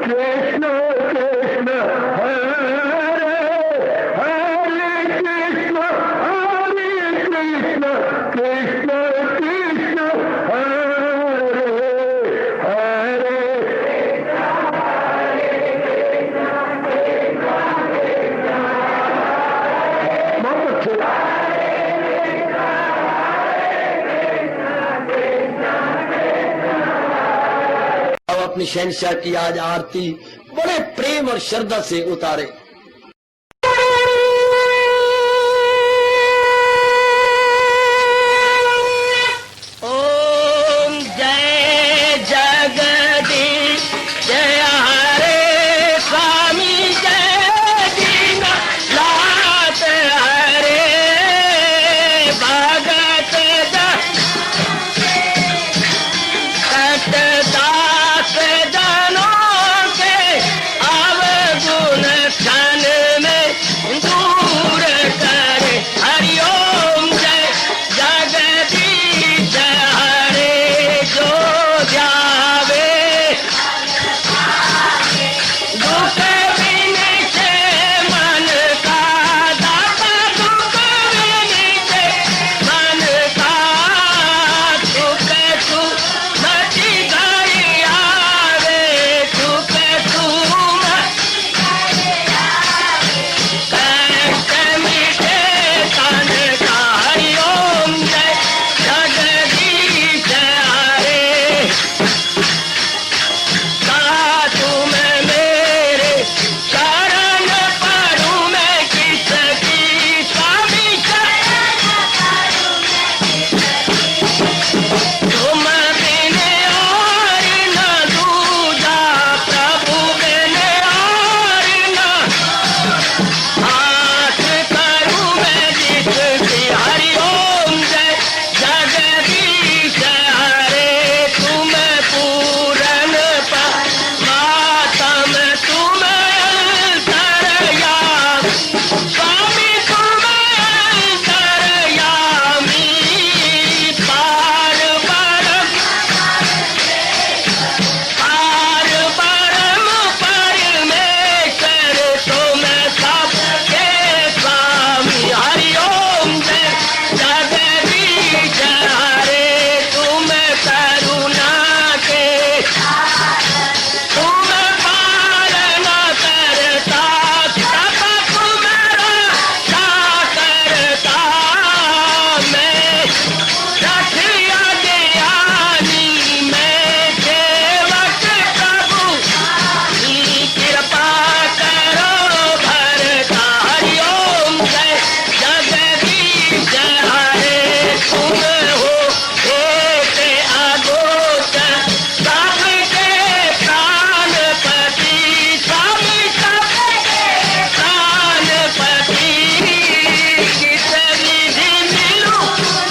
कृष्ण कृष्ण हरे हरे कृष्ण कृष्ण कृष्ण हरे हरे बहुत अच्छे। अब अपनी शहंशाह की आज आरती बड़े प्रेम और श्रद्धा से उतारे। ओम जय जगदीश जय हरे स्वामी जय दीनानाथ हरे भगत दास जनों के अवगुण क्षण में दूर करे। हरिओम जय जगदीश हरे जो ध्यावे दुख विनिचे मन का दाता दुख विनिचे मन का सुख तू मची गई आवे सुख तू कष्ट मिटे तन का। हरिओम जय जगदीश हरे तुम मेरे शरण पड़ूं मैं किसकी स्वामी तुम बिन और न दूजा प्रभु बिन और न हाथ करूं मैं जिसकी। हरिओम जय जगदीश हरे तुम पूरन मातम तुम अंतरयामी स्वामी तुम अंतरयामी पार परम परमेश्वर तुम सबके स्वामी। हरिओम जय जगदीश हरे तुम करुणा के तुम पालन करता सब तुम्हारा करता मैं रखिया ज्ञानी मैं सेवक प्रभु की कृपा करो भरता। हरिओम जय जगदीश हरे तुम हो एक अगोचर सबके प्राणपति स्वामी सबके प्राणपति किस विधि मिलूं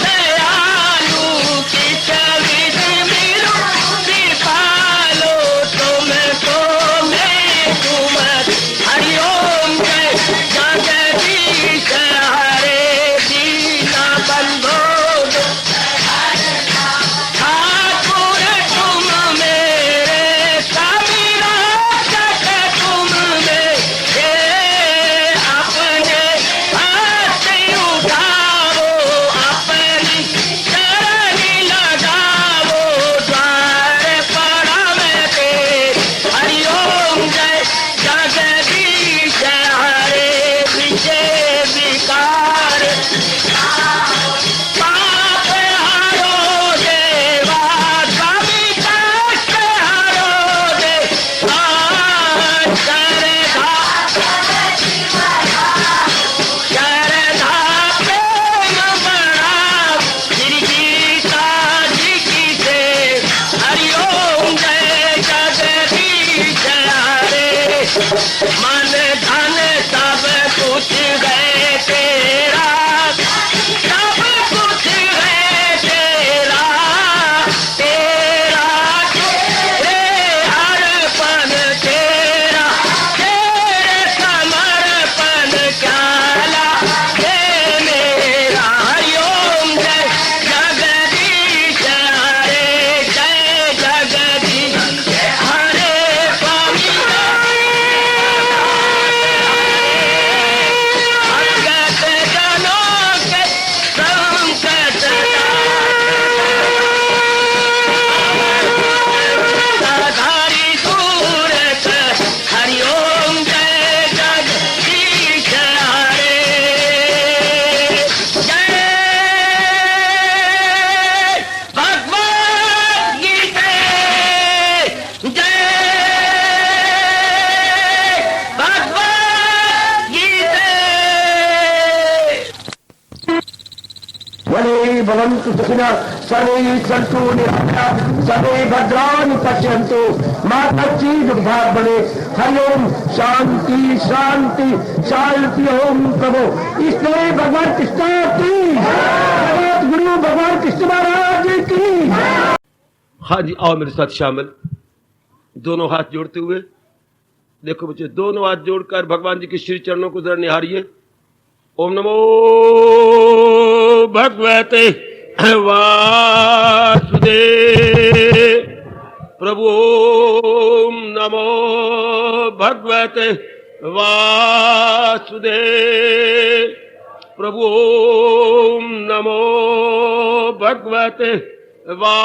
दयालु किस विधि मिलूं कृपालो तुमको मैं तुम। हरिओम जय जगदीश हरे दीना बंधो ठाकुर तुम मेरे स्वामी रक्षक तुम मेरे अपने हाथ उठाओ अपनी शरण लगाओ द्वार पड़ा मैं तेरे। हरिओम जय जगदीश हरे विजय विकार पाप हरो देवा स्वामी कष्ट हरो देवा श्रद्धा प्रेम बढ़ाओ श्री गीता जी की से। हरिओम जय जगदीश हरे मन धन सब कुछ है तेरा सब कुछ है तेरा तेरा तेरे अर्पण तेरा तेरे समर्पण क्या लागे मेरा। हरिओम जय जगदीश हरे जय जगदीश हरे स्वामी भवन्तु सुखिनः सर्वे सन्तु निरामयाः सर्वे भद्राणि पश्यन्तु मा कश्चित् दुर्भाग् भवेत्। हरि ओम शांति शांति शांति। ओम प्रभु इसलिए भगवान कृष्ण की जगत गुरु भगवान कृष्ण महाराज की। हाँ जी, आओ मेरे साथ शामिल, दोनों हाथ जोड़ते हुए। देखो बच्चे, दोनों हाथ जोड़कर भगवान जी के श्री चरणों को जरा निहारिए। ओम नमो भगवते वासुदेव प्रभु। ओम नमो भगवते वासुदेव प्रभु। ओम नमो भगवते वासुदेवाय।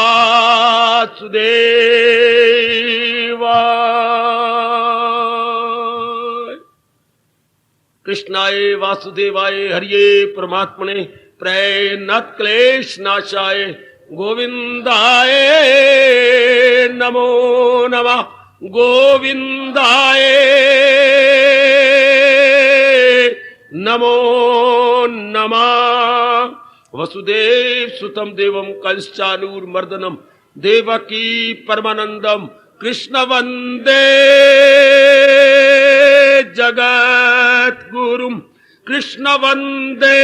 कृष्णाय वासुदेवाय हरिये परमात्मने प्रणत क्लेश नाशाय गोविंदाय नमो नमः। गोविंदाय नमो नमः। वसुदेव सुतम देवम कंसचानूरमर्दनम देवकी परमानंदम कृष्ण वंदे जगत गुरुम। कृष्ण वंदे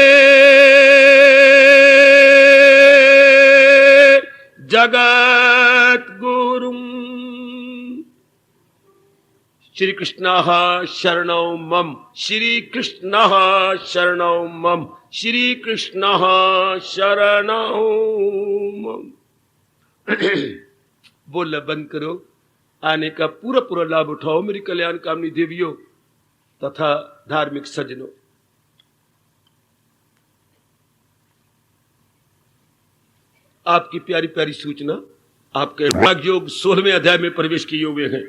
जगत गुरुम। श्री कृष्ण शरणौ मम। श्री कृष्ण शरणौ मम। श्री कृष्ण शरणौ मम। बोलना बंद करो। आने का पूरा पूरा लाभ उठाओ मेरी कल्याण कामनी देवियों तथा धार्मिक सज्जनों। आपकी प्यारी प्यारी सूचना, आपके भाग्य योग 16वें अध्याय में प्रवेश किए हुए हैं।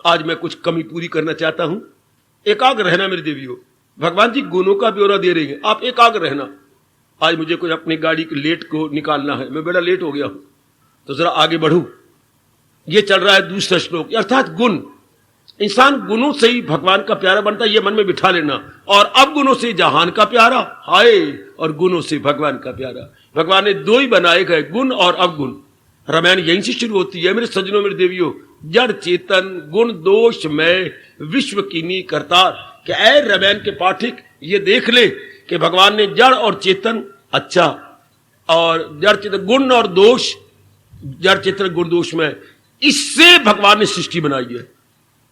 आज मैं कुछ कमी पूरी करना चाहता हूं। एकाग्र रहना मेरी देवियों। भगवान जी गुणों का ब्यौरा दे रहे हैं, आप एकाग्र रहना। आज मुझे कुछ अपनी गाड़ी के लेट को निकालना है, मैं बड़ा लेट हो गया हूं, तो जरा आगे बढ़ूं। ये चल रहा है दूसरा श्लोक, अर्थात गुण। इंसान गुणों से ही भगवान का प्यारा बनता है, ये मन में बिठा लेना। और अब गुणों से जहान का प्यारा, हाय, और गुणों से भगवान का प्यारा। भगवान ने दो ही बनाए गए, गुण और अवगुण। रामायण यहीं से शुरू होती है मेरे सज्जनों मेरे देवियों। जड़ चेतन गुण दोष में विश्व कीनी करतार। क्या ऐ रामायण के पाठक ये देख ले कि भगवान ने जड़ और चेतन, अच्छा, और जड़ चेतन गुण और दोष, जड़ चेतन गुण दोष में, इससे भगवान ने सृष्टि बनाई है।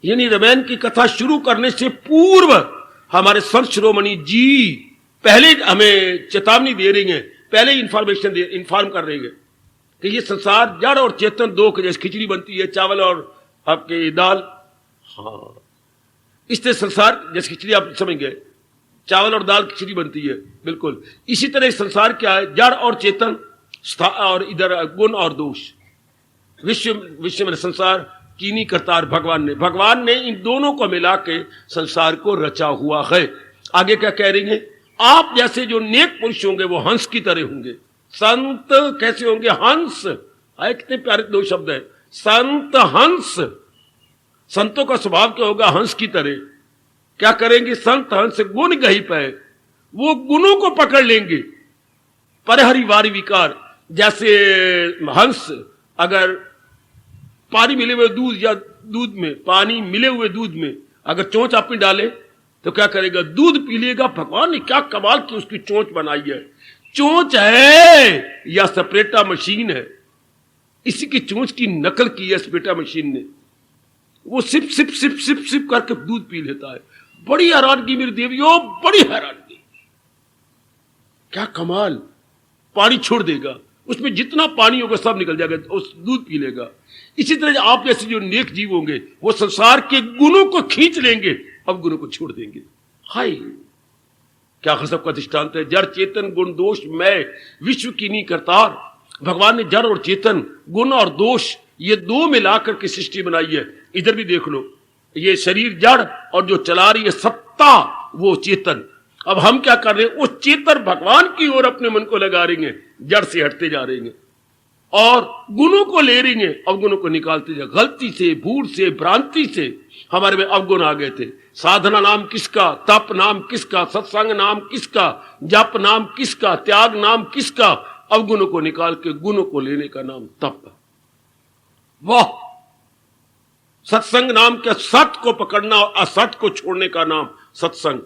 यानी रामायण की कथा शुरू करने से पूर्व हमारे संत शिरोमणि जी पहले हमें चेतावनी दे रही हैं, पहले इन्फॉर्म कर रही है कि ये संसार जड़ और चेतन दो के जैसे खिचड़ी बनती है, चावल और आपके दाल। हाँ, इससे संसार जैसे खिचड़ी आप समझ गए, चावल और दाल खिचड़ी बनती है, बिल्कुल इसी तरह संसार क्या है, जड़ और चेतन, और इधर गुण और दोष। विश्व में संसार कीनी करतार भगवान ने इन दोनों को मिला के संसार को रचा हुआ है। आगे क्या कह रही है, आप जैसे जो नेक पुरुष होंगे वो हंस की तरह होंगे। संत कैसे होंगे, हंस। आए कितने प्यारे दो शब्द है, संत हंस। संतों का स्वभाव क्या होगा, हंस की तरह। क्या करेंगे संत हंस, गुण गही पे, वो गुणों को पकड़ लेंगे। परहरि वारी विकार, जैसे हंस अगर पानी मिले हुए दूध या दूध में, पानी मिले हुए दूध में अगर चोंच आपने डाले तो क्या करेगा, दूध पी लेगा। भगवान ने क्या कमाल की उसकी चोंच बनाई है। चोंच है या स्प्रेटा मशीन है, इसी की चोंच की नकल की है स्प्रेटा मशीन ने। वो sip sip sip sip sip करके दूध पी लेता है। बड़ी हैरानगी मेरी देवियों, बड़ी हैरानगी। क्या कमाल, पानी छोड़ देगा, उसमें जितना पानी होगा सब निकल जाएगा, उस दूध पी लेगा। इसी तरह आप जैसे जो नेक जीव होंगे वो संसार के गुणों को खींच लेंगे, अब गुणों को छोड़ देंगे। हाय, क्या गजब का दृष्टांत है। जड़ चेतन गुण दोष में विश्व कीनी करतार। भगवान ने जड़ और चेतन, गुण और दोष, ये दो मिलाकर के सृष्टि बनाई है। इधर भी देख लो, ये शरीर जड़ और जो चला रही है सत्ता वो चेतन। अब हम क्या कर रहे हैं, उस चेतन भगवान की ओर अपने मन को लगा रही हैं, जड़ से हटते जा रही हैं और गुणों को ले रही हैं, अवगुणों को निकालते जा। गलती से, भूल से, भ्रांति से हमारे में अवगुण आ गए थे। साधना नाम किसका, तप नाम किसका, सत्संग नाम किसका, जप नाम किसका, त्याग नाम किसका, अवगुणों को निकाल के गुणों को लेने का नाम तप है। वाह, सत्संग नाम के सत्य को पकड़ना और असत्य को छोड़ने का नाम सत्संग।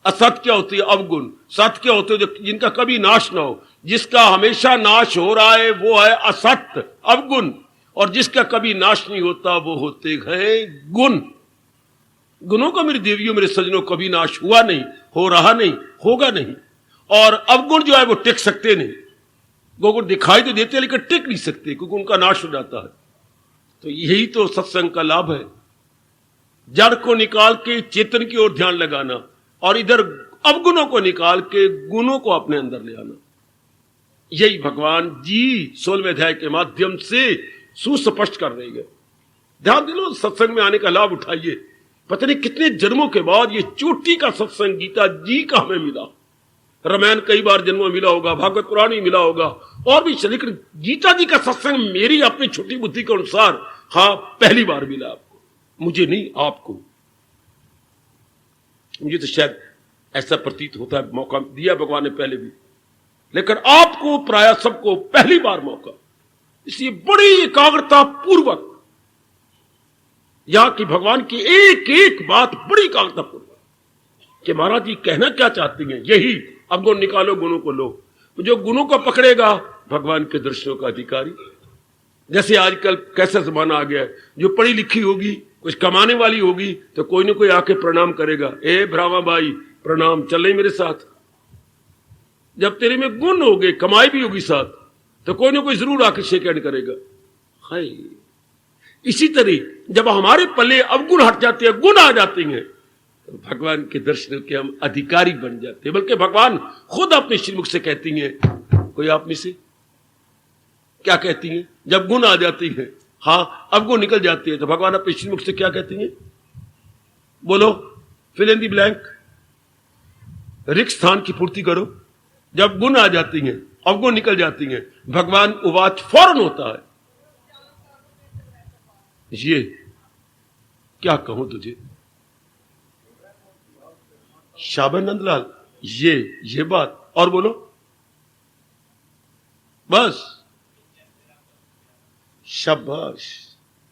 असत्य क्या होती है? अवगुण। सत्य क्या होते हैं? जिनका कभी नाश ना हो। जिसका हमेशा नाश हो रहा है वो है असत्य, अवगुण। और जिसका कभी नाश नहीं होता वो होते हैं गुण। गुणों का मेरे देवियों, मेरे सज्जनों, कभी नाश हुआ नहीं, हो रहा नहीं, होगा नहीं। और अवगुण जो है वो टिक सकते नहीं। वो दिखाई तो देते हैं लेकिन टिक नहीं सकते क्योंकि उनका नाश हो जाता है। तो यही तो सत्संग का लाभ है, जड़ को निकाल के चेतन की ओर ध्यान लगाना और इधर अवगुणों को निकाल के गुणों को अपने अंदर ले आना। यही भगवान जी 16वें अध्याय के माध्यम से सुस्पष्ट कर रहे हैं। ध्यान दिलो, सत्संग में आने का लाभ उठाइए। पता नहीं कितने जन्मों के बाद ये चोटी का सत्संग गीता जी का हमें मिला। रामायण कई बार जन्मों में मिला होगा, भागवत पुराण ही मिला होगा और भी, लेकिन गीता जी का सत्संग मेरी अपनी छोटी बुद्धि के अनुसार हाँ पहली बार मिला आपको, मुझे नहीं, आपको। मुझे तो शायद ऐसा प्रतीत होता है, मौका दिया भगवान ने पहले भी, लेकिन आपको प्राय सबको पहली बार मौका। इसलिए बड़ी एकाग्रता पूर्वक यहां की भगवान की एक एक बात बड़ी एकाग्रता पूर्वक कि महाराज जी कहना क्या चाहती हैं, यही अवगुण निकालो, गुणों को लो। जो गुणों को पकड़ेगा भगवान के दर्शनों का अधिकारी। जैसे आजकल कैसा जमाना आ गया है, जो पढ़ी लिखी होगी, कुछ कमाने वाली होगी तो कोई ना कोई आके प्रणाम करेगा, ए ब्राह्मण भाई प्रणाम, चल रही मेरे साथ। जब तेरे में गुण हो गए, कमाई भी होगी साथ, तो कोई ना कोई जरूर आके शेक हैंड करेगा। हाय, इसी तरह जब हमारे पल्ले अवगुण हट जाते हैं, गुण आ जाते हैं, तो भगवान के दर्शन के हम अधिकारी बन जाते हैं। बल्कि भगवान खुद अपने श्रीमुख से कहती हैं, कोई आप में से क्या कहती हैं जब गुण आ जाती है, हाँ अवगुण निकल जाती है, तो भगवान अपने श्रीमुख से क्या कहती हैं? बोलो, फिल इन द ब्लैंक, रिक्त स्थान की पूर्ति करो। जब गुण आ जाती हैं, अवगुण निकल जाती हैं, भगवान उवाच फौरन होता है, ये क्या कहूं तुझे, शाबाश नंदलाल, ये बात, और बोलो, बस शाबाश,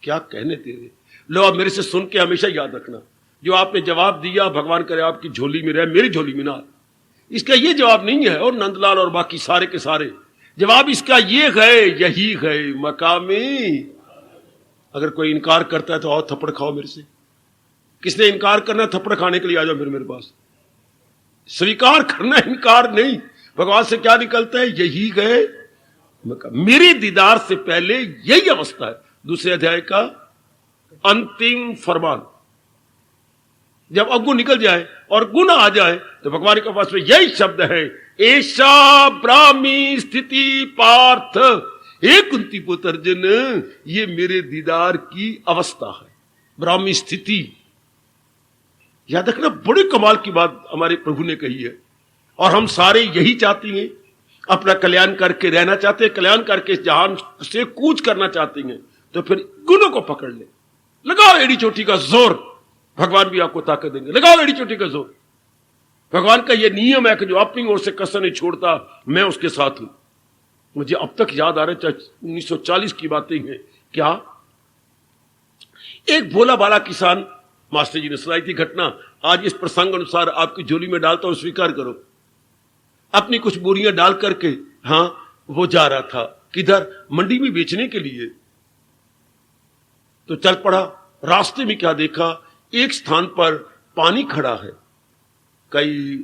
क्या कहने तेरे। लो अब मेरे से सुन के हमेशा याद रखना, जो आपने जवाब दिया भगवान करे आपकी झोली में रहे, मेरी झोली में ना। इसका ये जवाब नहीं है, और नंदलाल और बाकी सारे के सारे जवाब इसका ये है, यही है मकामी। अगर कोई इनकार करता है तो आओ थप्पड़ खाओ मेरे से। किसने इनकार करना, थप्पड़ खाने के लिए आ जाओ मेरे पास। स्वीकार करना, इनकार नहीं। भगवान से क्या निकलता है, यही गए मेरे दीदार से पहले, यही अवस्था है। दूसरे अध्याय का अंतिम फरमान, जब अवगुण निकल जाए और गुण आ जाए तो भगवान के पास में यही शब्द है, ऐसा ब्राह्मी स्थिति पार्थ, हे कुंती पुत्र अर्जुन, ये मेरे दीदार की अवस्था है, ब्राह्मी स्थिति। याद रखना, बड़े कमाल की बात हमारे प्रभु ने कही है, और हम सारे यही चाहते हैं, अपना कल्याण करके रहना चाहते हैं, कल्याण करके जहान से कूच करना चाहते हैं, तो फिर गुणों को पकड़ ले। लगाओ एड़ी चोटी का जोर, भगवान भी आपको ताकत देंगे। लगाओ एड़ी चोटी का जोर। भगवान का यह नियम है कि जो अपनी ओर से कसर नहीं छोड़ता, मैं उसके साथ हूं। मुझे अब तक याद आ रहा है, 1940 की बातें हैं क्या, एक भोला भाला किसान, मास्टर जी ने सुनाई थी घटना, आज इस प्रसंग अनुसार आपकी झोली में डालता हूं, स्वीकार करो। अपनी कुछ बोरियां डाल करके, हाँ वो जा रहा था किधर, मंडी में बेचने के लिए। तो चल पड़ा। रास्ते में क्या देखा, एक स्थान पर पानी खड़ा है, कई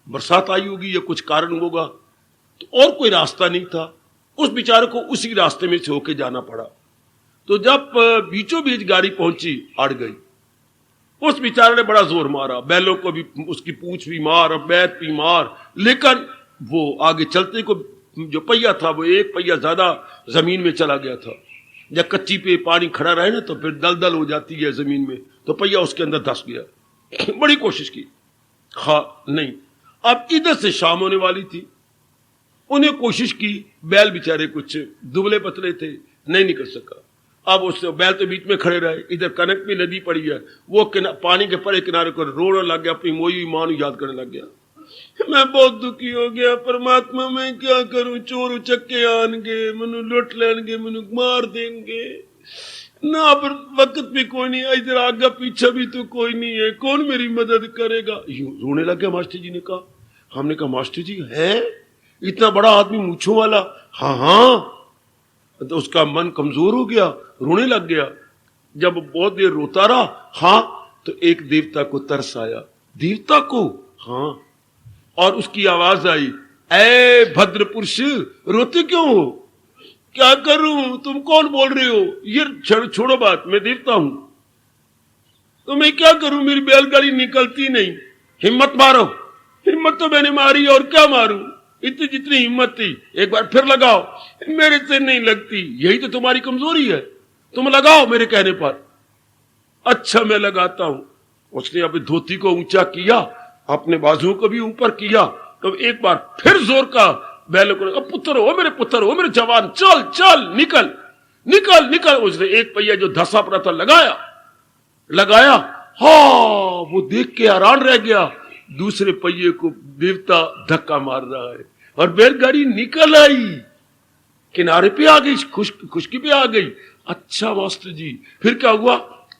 बरसात आई होगी या कुछ कारण होगा, तो और कोई रास्ता नहीं था, उस बेचारे को उसी रास्ते में से होके जाना पड़ा। तो जब बीचों बीच गाड़ी पहुंची, अड़ गई। उस बेचारे ने बड़ा जोर मारा, बैलों को भी उसकी पूंछ भी मार, बैत भी मार, लेकिन वो आगे चलते को जो पहिया था वो एक पहिया ज्यादा जमीन में चला गया था। जब कच्ची पे पानी खड़ा रहे ना तो फिर दलदल हो जाती है जमीन में, तो पहिया उसके अंदर धंस गया। बड़ी कोशिश की, हाँ नहीं। अब इधर से शाम होने वाली थी, उन्हें कोशिश की, बैल बेचारे कुछ दुबले पतले थे, नहीं निकल सका। अब उससे बैल तो बीच में खड़े रहे, इधर कनक भी नदी पड़ी है, वो पानी के परे किनारे को रोने लग गया, अपनी मोई मां याद करने लग गया। मैं बहुत दुखी हो गया। परमात्मा मैं क्या करूं, चोर उचक्के आएंगे, मनु लुट लेंगे, मनु मार देंगे ना, पर वक्त भी कोई नहीं, इधर आगे पीछे भी तो कोई नहीं है, कौन मेरी मदद करेगा। यूं रोने लग गया। मास्टर जी ने कहा, हमने कहा मास्टर जी है इतना बड़ा आदमी मूंछों वाला? हाँ हाँ। तो उसका मन कमजोर हो गया, रोने लग गया। जब बहुत देर रोता रहा, हाँ, तो एक देवता को तरस आया। देवता को? हाँ। और उसकी आवाज आई, ऐ भद्र पुरुष, रोते क्यों हो? क्या करूं, तुम कौन बोल रहे हो? ये छोड़ो बात, मैं देवता हूं। तो मैं क्या करूं, मेरी बैलगाड़ी निकलती नहीं। हिम्मत मारो। हिम्मत तो मैंने मारी, और क्या मारूं, इतनी जितनी हिम्मत थी। एक बार फिर लगाओ। मेरे से नहीं लगती। यही तो तुम्हारी कमजोरी है, तुम लगाओ मेरे कहने पर। अच्छा मैं लगाता हूं। उसने अपनी धोती को ऊंचा किया, अपने बाजुओं को भी ऊपर किया, तो एक बार फिर जोर का बैलों को, पुत्र हो मेरे, पुत्र हो मेरे जवान, चल चल, निकल निकल निकल। उसने एक पहिया जो धसा पड़ा था लगाया। हाँ, वो देख के हैरान रह गया। दूसरे पहिए को देवता धक्का मार रहा है और बैलगाड़ी निकल आई, किनारे पे आ गई, खुशकी पे आ गई। अच्छा मास्टर जी, फिर क्या हुआ?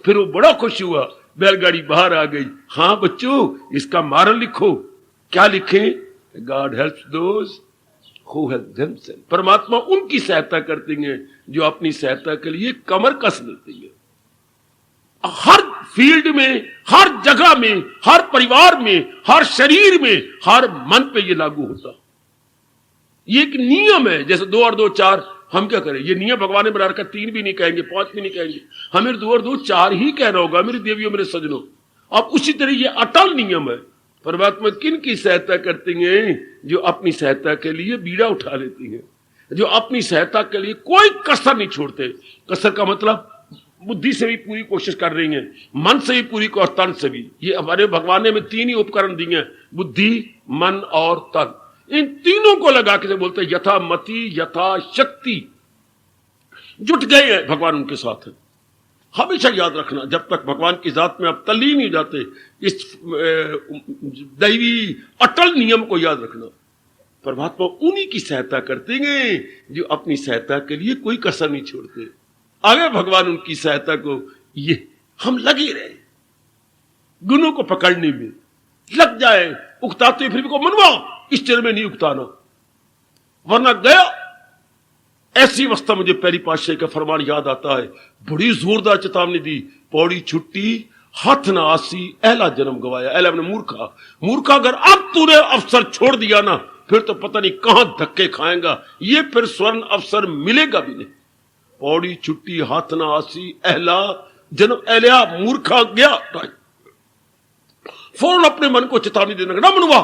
फिर वो बड़ा खुश हुआ, बैलगाड़ी बाहर आ गई। हाँ बच्चों, इसका मारल लिखो। क्या लिखें? God helps those who help themselves. परमात्मा उनकी सहायता करते हैं जो अपनी सहायता के लिए कमर कस लेते हैं। हर फील्ड में, हर जगह में, हर परिवार में, हर शरीर में, हर मन पे ये लागू होता। ये एक नियम है। जैसे 2 और 2 4, हम क्या करें? ये नियम भगवान ने बना रखा। 3 भी नहीं कहेंगे, 5 भी नहीं कहेंगे, हमें 2 और 2 4 ही कहना होगा मेरी देवियों, मेरे सजनों। अब उसी तरह ये अटल नियम है। परमात्मा किन की सहायता करती हैं? जो अपनी सहायता के लिए बीड़ा उठा लेती हैं, जो अपनी सहायता के लिए कोई कसर नहीं छोड़ते। कसर का मतलब बुद्धि से भी पूरी कोशिश कर रही हैं, मन से भी पूरी और तन से भी। ये हमारे भगवान ने हमें 3 ही उपकरण दिए हैं, बुद्धि, मन और तन। इन तीनों को लगा के बोलते हैं यथा मति यथा शक्ति। जुट गए हैं, भगवान उनके साथ है। हमेशा याद रखना, जब तक भगवान की जात में आप तल्लीन नहीं जाते, इस दैवी अटल नियम को याद रखना। परमात्मा उन्हीं की सहायता करते हैं जो अपनी सहायता के लिए कोई कसर नहीं छोड़ते। आगे भगवान उनकी सहायता को, ये हम लगे रहे गुणों को पकड़ने में, लग जाए उकताते फिर भी को मनवा, इस चरण में नहीं उकताना, वरना गया। ऐसी अवस्था मुझे पहली पातशाही का फरमान याद आता है, बड़ी जोरदार चेतावनी दी। पौड़ी छुट्टी हाथ न आसी, अहला जन्म गवाया। अहला ने मूर्खा अगर अब तूने अवसर छोड़ दिया ना, फिर तो पता नहीं कहां धक्के खाएगा, ये फिर स्वर्ण अवसर मिलेगा भी नहीं। पौड़ी छुट्टी हाथ न आसी, अहला जन्म, अहल्या मूर्खा गया। फौरन अपने मन को चेतावनी देने का ना मनवा।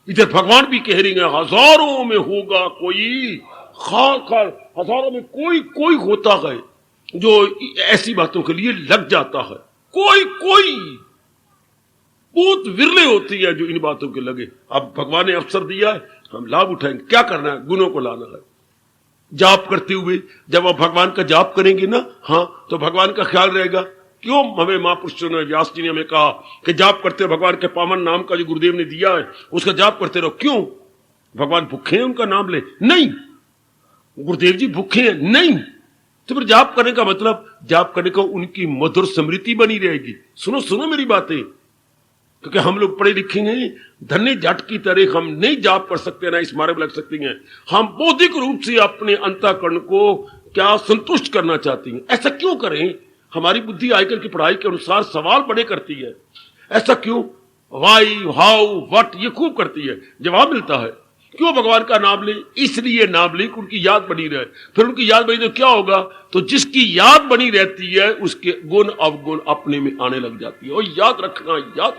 इधर भगवान भी कह रही है, हजारों में होगा कोई, खाल हजारों में कोई होता है जो ऐसी बातों के लिए लग जाता है। कोई बहुत विरले होती है जो इन बातों के लगे। अब भगवान ने अवसर दिया है, हम लाभ उठाएंगे। क्या करना है? गुणों को लाना है। जाप करते हुए जब आप भगवान का जाप करेंगे ना, हाँ, तो भगवान का ख्याल रहेगा। क्यों हमें महापुरुषों ने, व्यास जी ने हमें कहा कि जाप करते भगवान के पावन नाम का जो गुरुदेव ने दिया है उसका जाप करते रहो। क्यों? भगवान भूखे हैं उनका नाम ले? नहीं। गुरुदेव जी भूखे हैं? नहीं। तो फिर जाप करने का मतलब, जाप करने का उनकी मधुर स्मृति बनी रहेगी। सुनो मेरी बातें, क्योंकि हम लोग पढ़े लिखे हैं, धन्य जट की तरह हम नहीं जाप कर सकते, ना इस मार्ग में लग सकती हैं। हम बौद्धिक रूप से अपने अंतःकरण को क्या संतुष्ट करना चाहती हैं। ऐसा क्यों करें? हमारी बुद्धि आजकल की पढ़ाई के अनुसार सवाल बड़े करती है। ऐसा क्यों? वाई, हाउ, व्हाट, ये खूब करती है। जवाब मिलता है। क्यों भगवान का नाम ले? इसलिए नाम ले कि उनकी याद बनी रहे। फिर उनकी याद बनी तो क्या होगा? तो जिसकी याद बनी रहती है उसके गुण अवगुण अपने में आने लग जाती है। और याद रखना,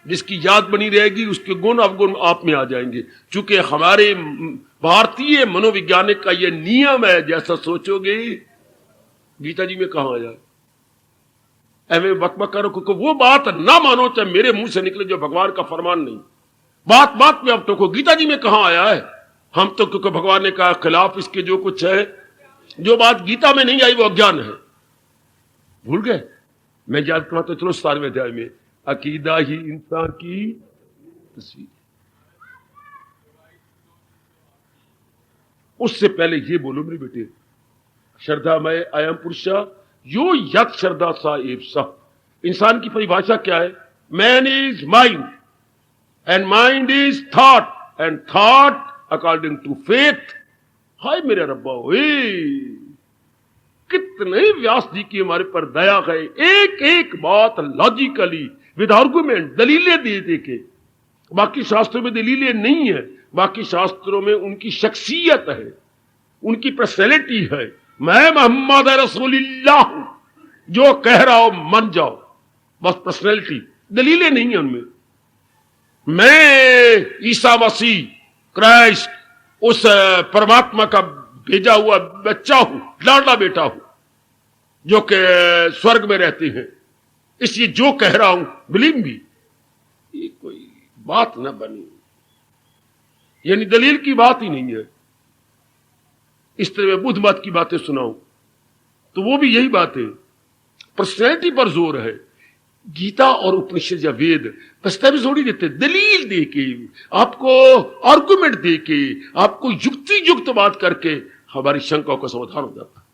जिसकी याद बनी रहेगी उसके गुण अवगुण आप में आ जाएंगे। चूंकि हमारे भारतीय मनोविज्ञानिक का यह नियम है, जैसा सोचोगे गीता जी में कहा आया, ऐवे बकबक करो, क्योंकि वो बात ना मानो चाहे मेरे मुंह से निकले जो भगवान का फरमान नहीं। बात में अब तो को गीता जी में कहा आया है। हम तो क्योंकि भगवान ने कहा खिलाफ इसके जो कुछ है, जो बात गीता में नहीं आई वो अज्ञान है। भूल गए? मैं याद करता, चलो 17वें अध्याय में, अकीदा ही इंसान की तस्वीर। उससे पहले ये बोलो मेरे बेटे, श्रद्धामय अयम पुरुषा यो यत श्रद्धा सा एव सा। इंसान की परिभाषा क्या है? Man is mind and mind is thought and thought according to faith. हाय मेरे रब्बा, कितने व्यास जी की हमारे पर दया है। एक एक बात लॉजिकली विद आर्गुमेंट, दलीलें दे दे के। बाकी शास्त्रों में दलीलें नहीं है, बाकी शास्त्रों में उनकी शख्सियत है, उनकी पर्सनैलिटी है। मैं मोहम्मद रसूलुल्लाह हूं, जो कह रहा हो मान जाओ, बस पर्सनैलिटी, दलीलें नहीं है उनमें। मैं ईसा मसीह क्राइस्ट उस परमात्मा का भेजा हुआ बच्चा हूं, लाडला बेटा हूं, जो कि स्वर्ग में रहते हैं, इसलिए जो कह रहा हूं बिलीव मी। ये कोई बात ना बनी, यानी दलील की बात ही नहीं है। इस तरह मैं बुद्ध मत की बातें सुनाऊं तो वो भी यही बात है, पर्सनैलिटी पर जोर है। गीता और उपनिषद या वेद प्रस्ताव थोड़ी देते, दलील दे के, आपको आर्गुमेंट दे के, आपको युक्ति युक्त बात करके हमारी शंकाओं का समाधान हो जाता है।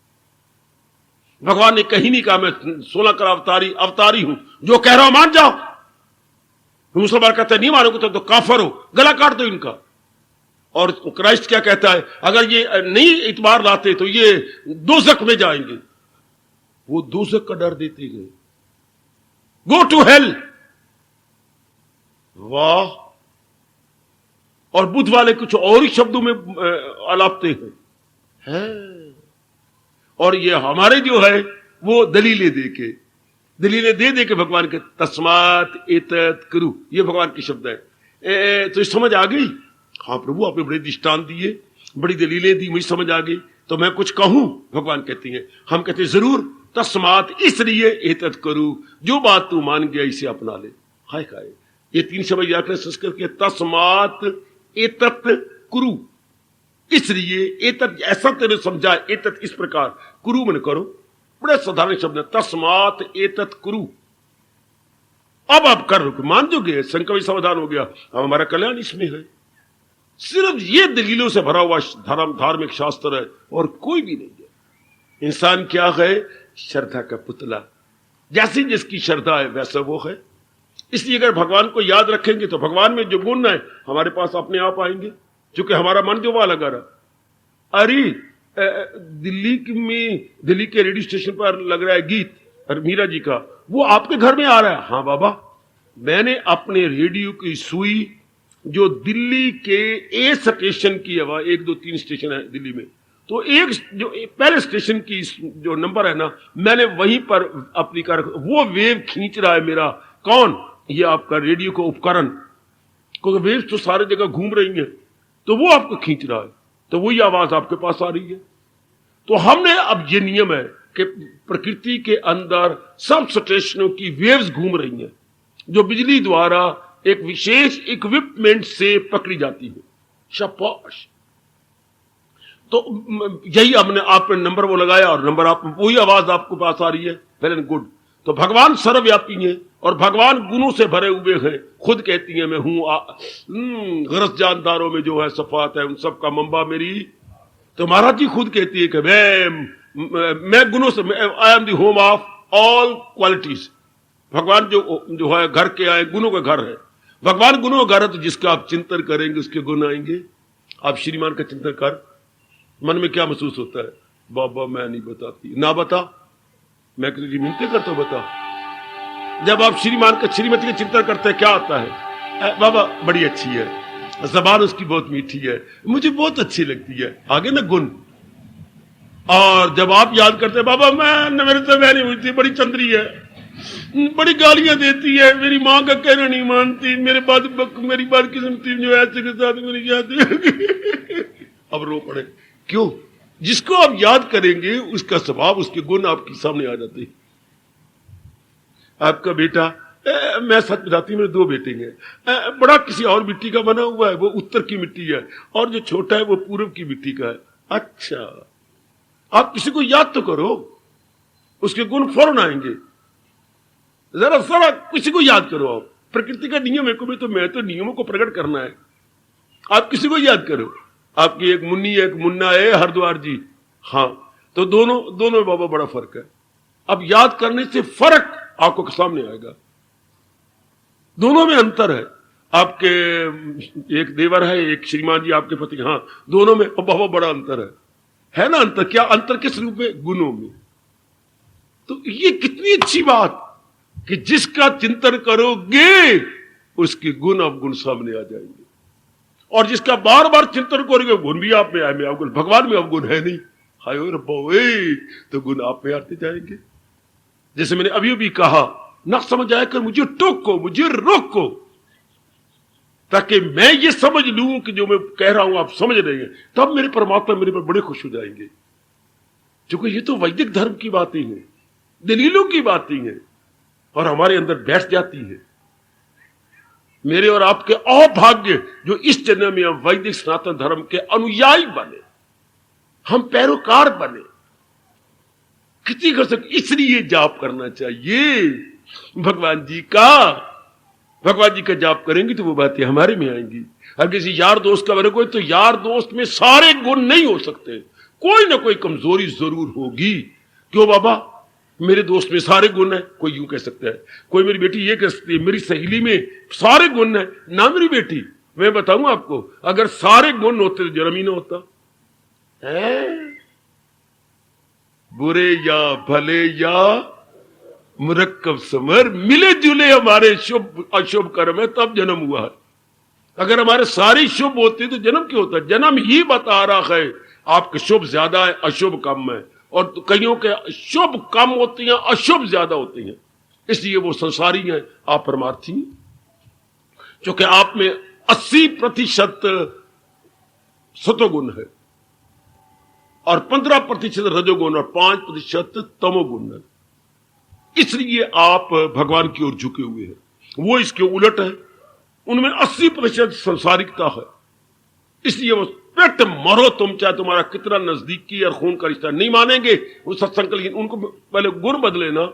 भगवान ने कहीं नहीं कहा मैं 16 कर अवतारी हूं, जो कह रहा हूं मान जाओ। मुसलमान कहता है नहीं मानोगे तो काफर हो, गला काट दो इनका। और क्राइस्ट क्या कहता है? अगर ये नहीं इतबार लाते तो ये दोजख में जाएंगे। वो दोजख का डर देते गए, गो टू हेल। वाह! और बुद्ध वाले कुछ और ही शब्दों में अलापते हैं। और ये हमारे जो है वो दलीलें दे के भगवान के तस्मात एतत् कुरु, ये भगवान के शब्द है। तो समझ आ गई? हाँ प्रभु, आपने बड़े दृष्टांत दिए, बड़ी दलीलें दी, मुझे समझ आ गई। तो मैं कुछ कहूं? भगवान कहती हैं, हम कहते हैं जरूर, तस्मात इसलिए एतत् करू, जो बात तू मान गया इसे अपना ले। हाय हाय, ये 3 शब्द याद रखें संस्कृत के, तस्मात एतत् कुरु, इसलिए एतत् ऐसा तेरे समझा, एतत् इस प्रकार, कुरु मन करो, बड़े साधारण शब्द है, तस्मात एतत् कुरु। अब आप कर लो, मान जो गए, शंका भी समाधान हो गया, अब हमारा कल्याण इसमें है। सिर्फ ये दलीलों से भरा हुआ धार्मिक शास्त्र है और कोई भी नहीं है। इंसान क्या है? श्रद्धा का पुतला, जैसी जिसकी श्रद्धा है वैसा वो है। इसलिए अगर भगवान को याद रखेंगे तो भगवान में जो गुण है हमारे पास अपने आप आएंगे, क्योंकि हमारा मन जो वहां लगा रहा। अरे दिल्ली के रेडियो स्टेशन पर लग रहा है गीत और मीरा जी का, वो आपके घर में आ रहा है। हाँ बाबा, मैंने अपने रेडियो की सुई जो दिल्ली के ए स्टेशन की आवाज, 1 2 3 स्टेशन है दिल्ली में, तो एक जो पहले स्टेशन की जो नंबर है ना, मैंने वहीं पर अपनी कार, वो वेव खींच रहा है मेरा। कौन? ये आपका रेडियो का उपकरण, क्योंकि वेव तो सारे जगह घूम रही है, तो वो आपको खींच रहा है, तो वही आवाज आपके पास आ रही है। तो हमने अब ये नियम है कि प्रकृति के अंदर सब स्टेशनों की वेव्स घूम रही हैं, जो बिजली द्वारा एक विशेष इक्विपमेंट से पकड़ी जाती है। शाबाश! तो यही हमने आपने नंबर वो लगाया और नंबर आप, वही आवाज आपको पास आ रही है। Well and good. तो भगवान सर्वव्यापी हैं और भगवान गुणों से भरे हुए हैं। खुद कहती हैं मैं हूं गरज जानदारों में जो है सफात है, उन सब का मंबा मेरी। तो महाराज जी खुद कहती है कि मैं गुणों से, I am the home of all qualities. भगवान जो है घर के आए, गुणों का घर है। भगवान गुणों का घर है, तो जिसका आप चिंतन करेंगे उसके गुण आएंगे। आप श्रीमान का चिंतन कर, मन में क्या महसूस होता है? बाबा मैं नहीं बताती, ना बता, मैं किसी मिलते करता हूं, बता। जब आप श्रीमान का, श्रीमती का चिंतन करते हैं क्या आता है? बाबा बड़ी अच्छी है, जबान उसकी बहुत मीठी है, मुझे बहुत अच्छी लगती है। आगे ना गुण। और जब आप याद करते हैं बाबा मेरे तो मैं नहीं हुई, बड़ी चंद्री है, बड़ी गालियां देती है, मेरी माँ का कहना नहीं मानती, मेरी बात की सुनती, जो ऐसे के साथ मेरी जाती। अब रो पड़े। क्यों? जिसको आप याद करेंगे उसका स्वभाव, उसके गुण आपके सामने आ जाते हैं। आपका बेटा, मैं सच बताती हूं, मेरे 2 बेटे हैं। बड़ा किसी और मिट्टी का बना हुआ है, वो उत्तर की मिट्टी है, और जो छोटा है वो पूर्व की मिट्टी का है। अच्छा, आप किसी को याद तो करो, उसके गुण फौरन आएंगे। जरा किसी को याद करो आप। प्रकृति का नियम है, तो मैं तो नियमों को प्रकट करना है। आप किसी को याद करो, आपकी एक मुन्नी है, एक मुन्ना है, हरिद्वार जी, हाँ, तो दोनों में बाबा बड़ा फर्क है। अब याद करने से फर्क आपको के सामने आएगा, दोनों में अंतर है। आपके एक देवर है, एक श्रीमान जी आपके पति, हाँ, दोनों में बाबा बड़ा अंतर है ना? अंतर क्या? अंतर किस रूप में? गुणों में। तो ये कितनी अच्छी बात कि जिसका चिंतन करोगे उसके गुण अवगुण सामने आ जाएंगे, और जिसका बार बार चिंतन करोगे गुण भी आप में आए, में अवगुण, भगवान में अवगुण है नहीं, हाय रब्बोए, तो गुण आप में आते जाएंगे। जैसे मैंने अभी अभी कहा, ना समझ आया कर मुझे टोको, मुझे रोको, ताकि मैं ये समझ लूं कि जो मैं कह रहा हूं आप समझ रहे हैं, तब मेरे परमात्मा मेरे पर बड़े खुश हो जाएंगे। क्योंकि ये तो वैदिक धर्म की बातें हैं, दलीलों की बातें हैं, और हमारे अंदर बैठ जाती है। मेरे और आपके अभाग्य जो इस जन्म में हम वैदिक सनातन धर्म के अनुयायी बने, हम पैरोकार बने, किसी कर सकते। इसलिए जाप करना चाहिए भगवान जी का। भगवान जी का जाप करेंगे तो वो बातें हमारे में आएंगी। अगर किसी यार दोस्त का बने कोई, तो यार दोस्त में सारे गुण नहीं हो सकते, कोई ना कोई कमजोरी जरूर होगी। क्यों बाबा? मेरे दोस्त में सारे गुण है, कोई यूं कह सकता है। कोई मेरी बेटी ये कह सकती है, मेरी सहेली में सारे गुण है ना। मेरी बेटी, मैं बताऊं आपको, अगर सारे गुण होते तो जन्म ही ना होता है। बुरे या भले या मुरक्कब समर, मिले जुले हमारे शुभ अशुभ कर्म है, तब जन्म हुआ है। अगर हमारे सारे शुभ होते तो जन्म क्यों होता? जन्म ही बता रहा है आपके शुभ ज्यादा है, अशुभ कम है, और कईयों के शुभ कम होती हैं, अशुभ ज्यादा होती हैं, इसलिए वो संसारी हैं, आप परमार्थी। क्योंकि आप में 80% सतोगुण है, और 15% रजोगुण, और 5% तमोगुण है। इसलिए आप भगवान की ओर झुके हुए हैं। वो इसके उलट है, उनमें 80% संसारिकता है। इसलिए वो पेट मरो तुम, चाहे तुम्हारा कितना नजदीकी और खून का रिश्ता, नहीं मानेंगे वो सत्संग के लिए। उनको पहले गुण बदले ना,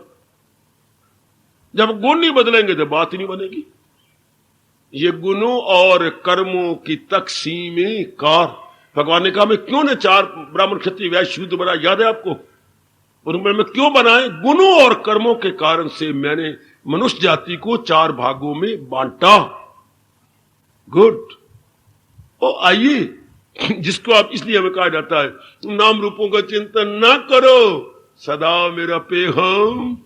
जब गुण नहीं बदलेंगे तो बात ही नहीं बनेगी। ये गुणों और कर्मों की तकसीम कार, भगवान ने कहा मैं क्यों ने 4 ब्राह्मण क्षत्रिय वैश्य शूद्र बना, याद है आपको? उनमें मैं क्यों बनाए? गुणों और कर्मों के कारण से मैंने मनुष्य जाति को 4 भागों में बांटा। गुड। ओ आइए, जिसको आप, इसलिए हमें कहा जाता है नाम रूपों का चिंतन ना करो, सदा मेरा पेहम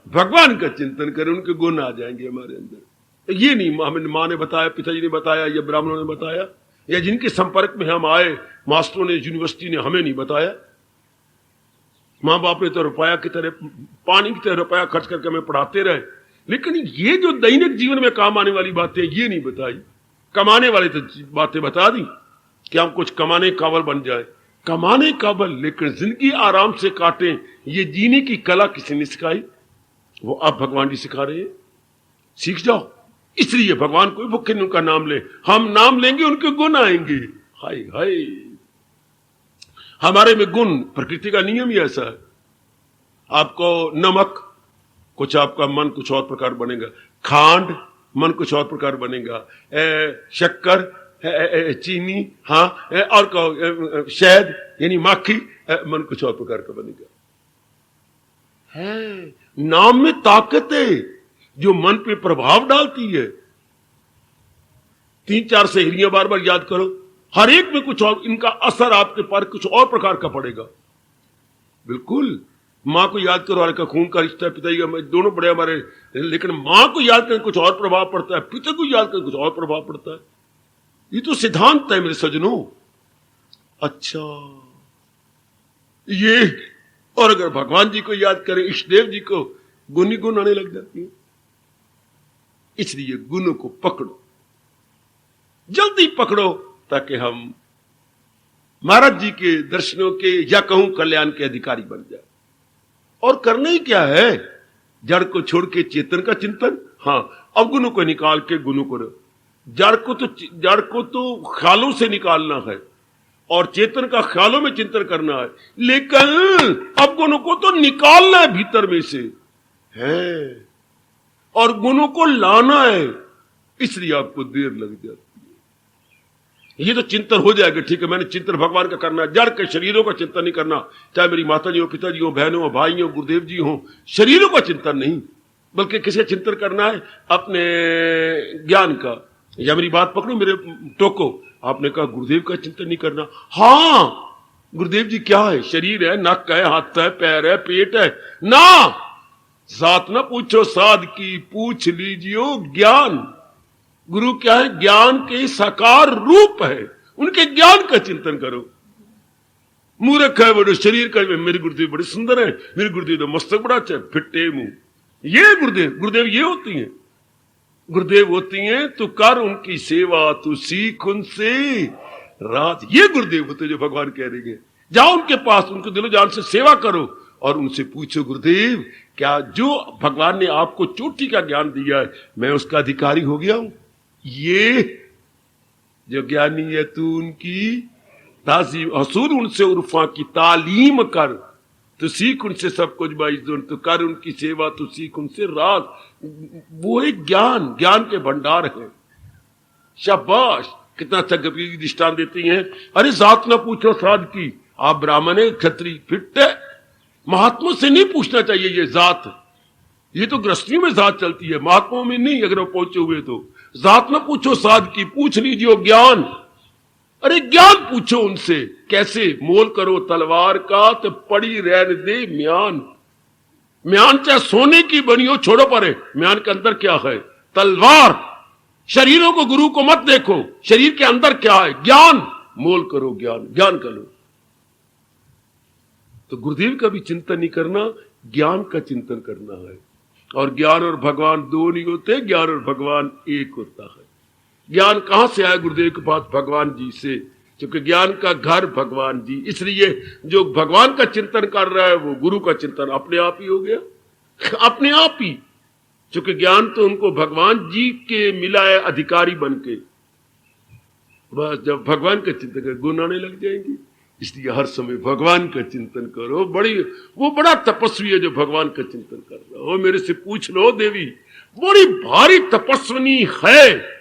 भगवान का चिंतन करें, उनके गुण आ जाएंगे हमारे अंदर। ये नहीं हमें माँ ने बताया, पिताजी ने बताया, या ब्राह्मणों ने बताया, या जिनके संपर्क में हम आए, मास्टरों ने, यूनिवर्सिटी ने हमें नहीं बताया। माँ बाप ने तो रुपया की तरह, पानी की तरह रुपया खर्च करके हमें पढ़ाते रहे, लेकिन ये जो दैनिक जीवन में काम आने वाली बातें ये नहीं बताई। कमाने वाली तो बातें बता दी कि हम कुछ कमाने काबल बन जाए, कमाने काबल, लेकिन जिंदगी आराम से काटें, ये जीने की कला किसी ने सिखाई? वो अब भगवान जी सिखा रहे हैं, सीख जाओ। इसलिए भगवान कोई भूखे नहीं उनका नाम ले, हम नाम लेंगे उनके गुण आएंगे। हाय हाय, हमारे में गुण, प्रकृति का नियम ही ऐसा है। आपको नमक, कुछ आपका मन कुछ और प्रकार बनेगा, खांड मन कुछ और प्रकार बनेगा, शक्कर, चीनी, हाँ, और शहद यानी माखी, मन कुछ और प्रकार का बनेगा। है नाम में ताकत है जो मन पे प्रभाव डालती है। 3-4 सहेलियां बार बार याद करो, हर एक में कुछ और, इनका असर आपके पर कुछ और प्रकार का पड़ेगा। बिल्कुल, मां को याद करो, हर खून का रिश्ता है, पिताजी का, दोनों बड़े हमारे, लेकिन मां को याद करके कुछ और प्रभाव पड़ता है, पिता को याद करके कुछ और प्रभाव पड़ता है। ये तो सिद्धांत है मेरे सज्जनों। अच्छा, ये, और अगर भगवान जी को याद करें, इष्ट देव जी को, गुण ही गुण आने लग जाती है। इसलिए गुणों को पकड़ो, जल्दी पकड़ो, ताकि हम महाराज जी के दर्शनों के, या कहूं कल्याण के अधिकारी बन जाए। और करना ही क्या है? जड़ को छोड़ के चेतन का चिंतन। हाँ, अवगुणों को निकाल के गुणों को, जड़ को तो ख्यालों से निकालना है, और चेतन का ख्यालों में चिंतन करना है, लेकिन अवगुणों को तो निकालना है भीतर में से है। और गुणों को लाना है, इसलिए आपको देर लग जाती है। ये तो चिंतन हो जाएगा, ठीक है, मैंने चिंतन भगवान का करना है, जड़ के शरीरों का चिंतन नहीं करना, चाहे मेरी माता जी हो, पिताजी हो, बहनों हो, भाई हो, गुरुदेव जी हो, शरीरों का चिंतन नहीं, बल्कि किसका चिंतन करना है? अपने ज्ञान का। या मेरी बात पकड़ो, मेरे टोको, आपने कहा गुरुदेव का चिंतन नहीं करना। हाँ, गुरुदेव जी क्या है? शरीर है, नक है, हाथ है, पैर है, पेट है ना। जात ना पूछो साध की, पूछ लीजियो ज्ञान। गुरु क्या है? ज्ञान के साकार रूप है, उनके ज्ञान का चिंतन करो। मूर्ख है बड़े शरीर का, मेरे गुरुदेव बड़े सुंदर है, मेरे गुरुदेव तो मस्तक बड़ा अच्छा है, फिट्टे मुंह। ये गुरुदेव ये होती हैं। गुरुदेव होती हैं तो कर उनकी सेवा, तू सीख उनसे राज। ये गुरुदेव होते जो भगवान कह रही है। जाओ उनके पास, उनको दिलो जान से सेवा करो और उनसे पूछो, गुरुदेव क्या जो भगवान ने आपको चोटी का ज्ञान दिया है, मैं उसका अधिकारी हो गया हूं? ये जो ज्ञानी है तू उनकी ताजीम, हसूल उनसे उर्फा की तालीम कर, तो सीख उनसे सब कुछ बाइज़, तो कर उनकी सेवा, तो सीख उनसे राज। वो एक ज्ञान के भंडार है। शाबाश, कितना अच्छा कबीर की दृष्टान देती हैं। अरे जात ना पूछो साध की, आप ब्राह्मण है, क्षत्रिय, फिट है, महात्मा से नहीं पूछना चाहिए ये जात। ये तो गृहस्थी में जात चलती है, महात्माओं में नहीं। अगर वो पहुंचे हुए तो जात ना पूछो साध की, पूछ लीजिए ज्ञान। अरे ज्ञान पूछो उनसे, कैसे? मोल करो तलवार का तो पड़ी रहने दे म्यान। म्यान चाहे सोने की बनी हो, छोड़ो परे, म्यान के अंदर क्या है? तलवार। शरीरों को, गुरु को मत देखो, शरीर के अंदर क्या है? ज्ञान। मोल करो ज्ञान कर लो। तो गुरुदेव का भी चिंतन नहीं करना, ज्ञान का चिंतन करना है। और ज्ञान और भगवान दो नहीं होते, ज्ञान और भगवान एक होता है। ज्ञान कहां से आया गुरुदेव के पास? भगवान जी से, क्योंकि ज्ञान का घर भगवान जी। इसलिए जो भगवान का चिंतन कर रहा है वो गुरु का चिंतन अपने आप ही हो गया, अपने आप ही। क्योंकि ज्ञान तो उनको भगवान जी के मिला है अधिकारी बन के। बस जब भगवान का चिंतन कर, गुण आने लग जाएंगे। इसलिए हर समय भगवान का चिंतन करो। वो बड़ा तपस्वी है जो भगवान का चिंतन कर रहा हो। मेरे से पूछ लो देवी, बड़ी भारी तपस्विनी है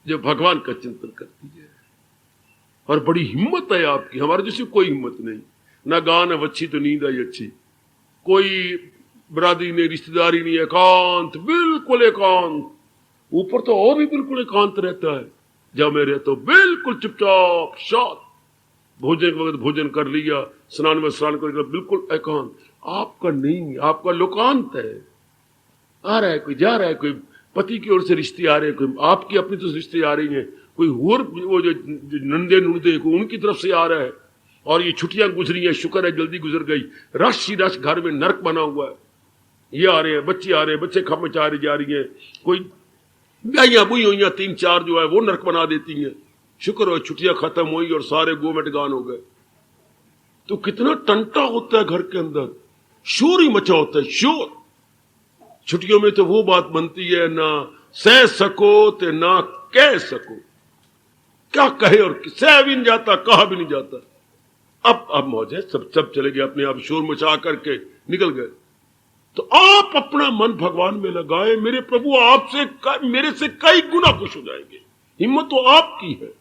जो भगवान का चिंतन करती है। और बड़ी हिम्मत है आपकी, हमारे जैसे कोई हिम्मत नहीं। ना गान अब अच्छी तो नींद आई अच्छी, कोई बरादरी नहीं, रिश्तेदारी नहीं, एकांत, बिल्कुल एकांत। ऊपर तो और भी बिल्कुल एकांत रहता है, जब मैं रहता हूं बिल्कुल चुपचाप शांत। भोजन के वक्त भोजन कर लिया, स्नान में स्नान कर लिया, बिल्कुल एकांत। आपका नहीं, आपका लोकांत है। आ रहा है कोई, जा रहा है कोई, पति की ओर से रिश्ते आ रहे हैं, कोई आपकी अपनी तो रिश्ते आ रही हैं, कोई और वो जो नंदे नुंदे उनकी तरफ से आ रहा है। और ये छुट्टियां गुजरी हैं, शुक्र है जल्दी गुजर गई। रश घर में नरक बना हुआ है। ये आ रहे हैं, बच्चे आ रहे हैं, बच्चे खम जा रही हैं, कोई ब्याहियां बुई हुई 3-4 जो है वो नरक बना देती हैं। शुक्र हो छुट्टियां खत्म हुई और सारे गोमेट गान हो गए। तो कितना टंटा होता है घर के अंदर, शोर ही मचा होता है, शोर। छुट्टियों में तो वो बात बनती है, ना सह सको तो ना कह सको। क्या कहे, और सह भी नहीं जाता, कहा भी नहीं जाता। अब मौज है, सब चले गए अपने आप, शोर मचा करके निकल गए। तो आप अपना मन भगवान में लगाए, मेरे प्रभु आपसे मेरे से कई गुना खुश हो जाएंगे। हिम्मत तो आपकी है,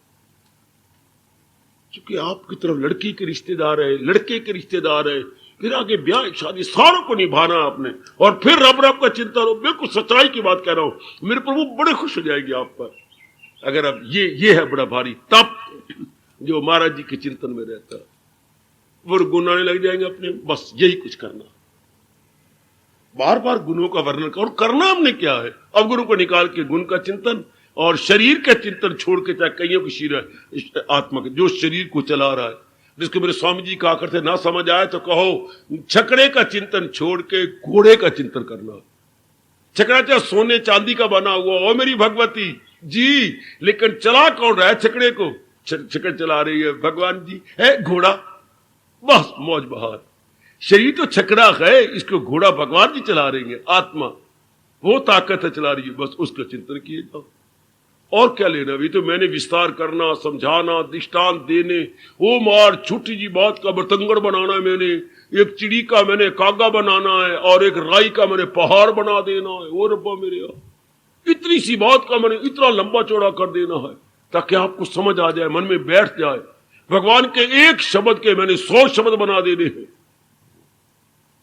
क्योंकि आपकी तरफ लड़की के रिश्तेदार है, लड़के के रिश्तेदार है, फिर आगे ब्याह शादी, सारों को निभाना आपने, और फिर रब का चिंतन हो। बिल्कुल सच्चाई की बात कह रहा हूं, मेरे प्रभु बड़े खुश हो जाएंगे आप पर। अगर अब ये है बड़ा भारी तप जो महाराज जी के चिंतन में रहता है, वो गुण आने लग जाएंगे अपने। बस यही कुछ करना, बार बार गुणों का वर्णन करो। करना हमने क्या है? अब गुरु को निकाल के गुण का चिंतन और शरीर का चिंतन छोड़ के, चाहे कईयों की शरीर आत्मा के जो शरीर को चला रहा है, जिसको मेरे स्वामी जी कहा करते, ना समझ आए तो कहो छकड़े का चिंतन छोड़ के घोड़े का चिंतन करना। छकड़ा चाहे सोने चांदी का बना हुआ हो मेरी भगवती जी, लेकिन चला कौन रहा है छकड़े को? छकड़ चला रही है भगवान जी, है घोड़ा। बस मौज बहार, शरीर तो छकड़ा है, इसको घोड़ा भगवान जी चला रही है। आत्मा वो ताकत है चला रही है, बस उसका चिंतन किए जाओ। और क्या लेना? भी तो मैंने विस्तार करना, समझाना, दृष्टांत देने, वो मार छोटी जी बात का बतंगड़ बनाना, मैंने एक चिड़ी का मैंने कागा बनाना है और एक राई का मैंने पहाड़ बना देना है। ओ रब्बा मेरे यार, इतनी सी बात का मैंने इतना लंबा चौड़ा कर देना है ताकि आपको समझ आ जाए, मन में बैठ जाए। भगवान के एक शब्द के मैंने 100 शब्द बना देने हैं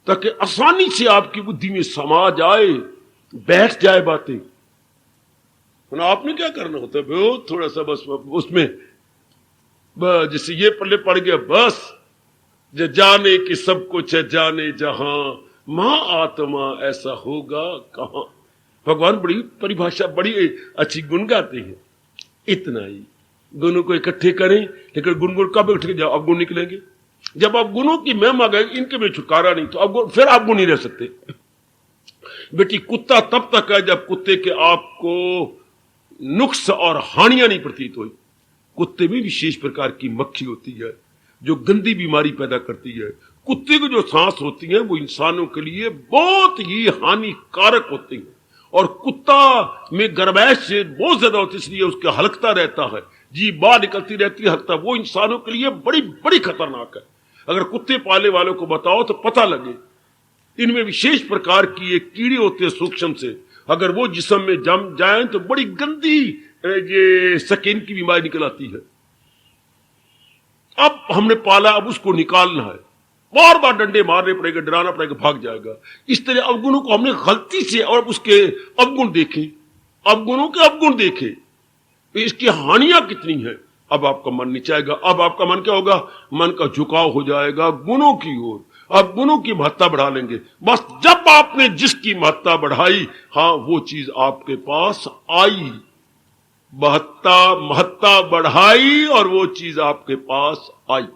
ताकि आसानी से आपकी बुद्धि में समा जाए, बैठ जाए बातें। आपने क्या करना होता है, बहुत थोड़ा सा बस उसमें जैसे ये पल्ले पड़ गया, बस जो जाने कि सब कुछ है जाने जहां, मां आत्मा ऐसा होगा कहां। भगवान बड़ी परिभाषा, बड़ी अच्छी गुण गाते हैं। इतना ही गुणों को इकट्ठे करें, लेकिन गुण कब इकट्ठे जाओ, अब गुण निकलेंगे जब आप गुणों की महिमा गए, इनके में छुटकारा नहीं, तो अब फिर आप गुण नहीं रह सकते। बेटी कुत्ता तब तक है जब कुत्ते के आपको नुक्स और हानियां नहीं प्रतीत हुई। कुत्ते में विशेष प्रकार की मक्खी होती है जो गंदी बीमारी पैदा करती है। कुत्ते की जो सांस होती है वो इंसानों के लिए बहुत ही हानिकारक होती है, और कुत्ता में गर्मैश बहुत ज्यादा होती है, इसलिए उसका हलकता रहता है, जी बाहर निकलती रहती है, हलकता, वो इंसानों के लिए बड़ी बड़ी खतरनाक है। अगर कुत्ते पालने वालों को बताओ तो पता लगे, इनमें विशेष प्रकार की एक कीड़े होते हैं सूक्ष्म से, अगर वो जिस्म में जम जाए तो बड़ी गंदी ये स्किन की बीमारी निकल आती है। अब हमने पाला, अब उसको निकालना है, बार बार डंडे मारने पड़ेगा, डराना पड़ेगा, भाग जाएगा। इस तरह अवगुणों को हमने गलती से, और उसके अवगुण देखे, अवगुणों के अवगुण देखे, तो इसकी हानियां कितनी है। अब आपका मन नीचाएगा, अब आपका मन क्या होगा, मन का झुकाव हो जाएगा गुणों की ओर। अब गुणों की महत्ता बढ़ा लेंगे। बस जब आपने जिसकी महत्ता बढ़ाई, हाँ वो चीज आपके पास आई, महत्ता बढ़ाई और वो चीज आपके पास आई।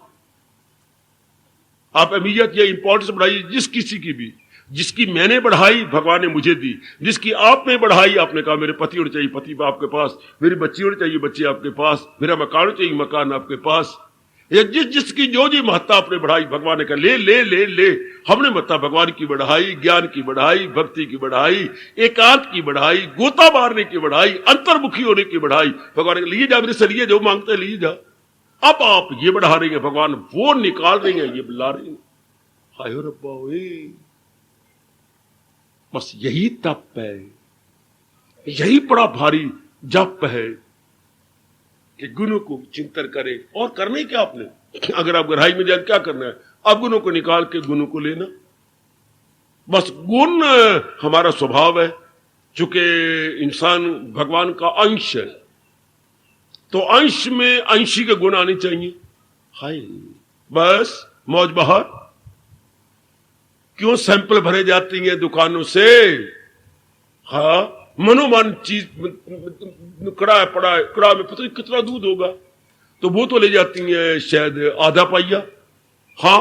आप अहमियत या इंपॉर्टेंस बढ़ाइए जिस किसी की भी, जिसकी मैंने बढ़ाई भगवान ने मुझे दी, जिसकी आपने बढ़ाई, आपने कहा मेरे पति होने चाहिए, पति आपके पास, मेरी बच्ची होनी चाहिए, बच्ची आपके पास, मेरा मकान होना चाहिए, मकान आपके पास। या जिसकी जो जी महत्ता आपने बढ़ाई, भगवान ने कहा ले ले ले ले। हमने महत्ता भगवान की बढ़ाई, ज्ञान की बढ़ाई, भक्ति की बढ़ाई, एकांत की बढ़ाई, गोता मारने की बढ़ाई, अंतर्मुखी होने की बढ़ाई। भगवान ने लिए जा, मेरे से लिए जो मांगते लिए जा। अब आप ये बढ़ा रही हैं, भगवान वो निकाल रही हैं, ये बुला रही हैं। हाय रब्बा ओए, बस यही तप है, यही बड़ा भारी जप है कि गुणों को चिंतन करें। और करने क्या आपने, अगर आप गहराई में जाए क्या करना है, अब गुणों को निकाल के गुणों को लेना। बस गुण हमारा स्वभाव है, चूंकि इंसान भगवान का अंश है, तो अंश में अंशी के गुण आने चाहिए। हाय बस मौज बहार, क्यों सैंपल भरे जाती हैं दुकानों से। हाँ मनोमन चीज कड़ा पड़ा है, कड़ा में पता नहीं कितना दूध होगा, तो वो तो ले जाती है शायद आधा पाइया। हाँ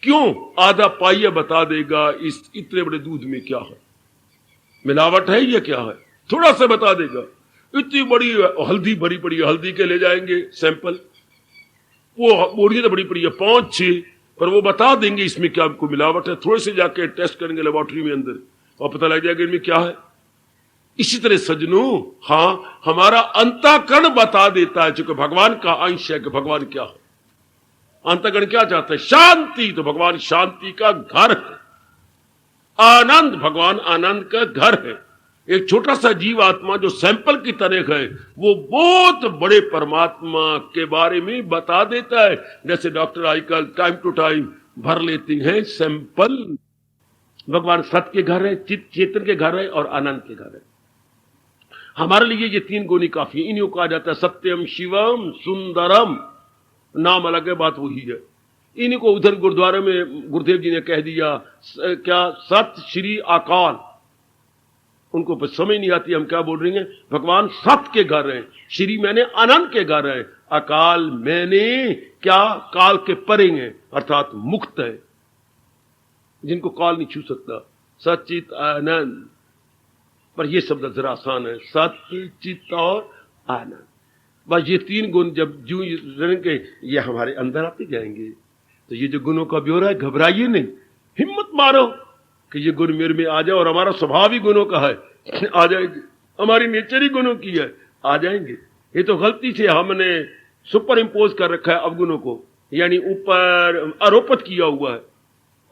क्यों आधा पाइया बता देगा इस इतने बड़े दूध में क्या है, मिलावट है या क्या है, थोड़ा सा बता देगा। इतनी बड़ी हल्दी भरी पड़ी है, हल्दी के ले जाएंगे सैंपल, वो बोरियां तो बड़ी पड़ी है 5-6, पर वो बता देंगे इसमें क्या आपको मिलावट है। थोड़े से जाके टेस्ट करेंगे लेबोरेटरी में अंदर और पता लग जाएगा इनमें क्या है। इसी तरह सजनों, हाँ हमारा अंतःकरण बता देता है, चूंकि भगवान का अंश है कि भगवान क्या है। अंतःकरण क्या चाहता है, शांति, तो भगवान शांति का घर है। आनंद, भगवान आनंद का घर है। एक छोटा सा जीव आत्मा जो सैंपल की तरह है, वो बहुत बड़े परमात्मा के बारे में बता देता है। जैसे डॉक्टर आजकल टाइम टू टाइम भर लेती हैं सैंपल। भगवान सत्य के घर है, चेतन के घर है और आनंद के घर है। हमारे लिए ये 3 गुण ही काफी है। इन्हीं को कहा जाता है सत्यम शिवम सुंदरम, नाम अलग है, बात वही है। इन्हीं को उधर गुरुद्वारे में गुरुदेव जी ने कह दिया क्या, सत्य श्री अकाल। उनको समझ नहीं आती हम क्या बोल रही हैं। भगवान सत्य के घर है, श्री मैंने आनंद के घर है, अकाल मैंने क्या, काल के परे हैं, अर्थात मुक्त है, जिनको काल नहीं छू सकता। सचित आनंद, पर यह शब्द जरा आसान है, सत्य चित और आनंद। बस ये 3 गुण जब जू रहेंगे ये हमारे अंदर आते जाएंगे। तो ये जो गुणों का ब्यौरा है, घबराइए नहीं, हिम्मत मारो कि ये गुण मेरे में आ जाए। और हमारा स्वभाव ही गुणों का है, आ जाएंगे। हमारी नेचर ही गुणों की है, आ जाएंगे। ये तो गलती से हमने सुपर इम्पोज कर रखा है अवगुणों को, यानी ऊपर आरोपित किया हुआ है।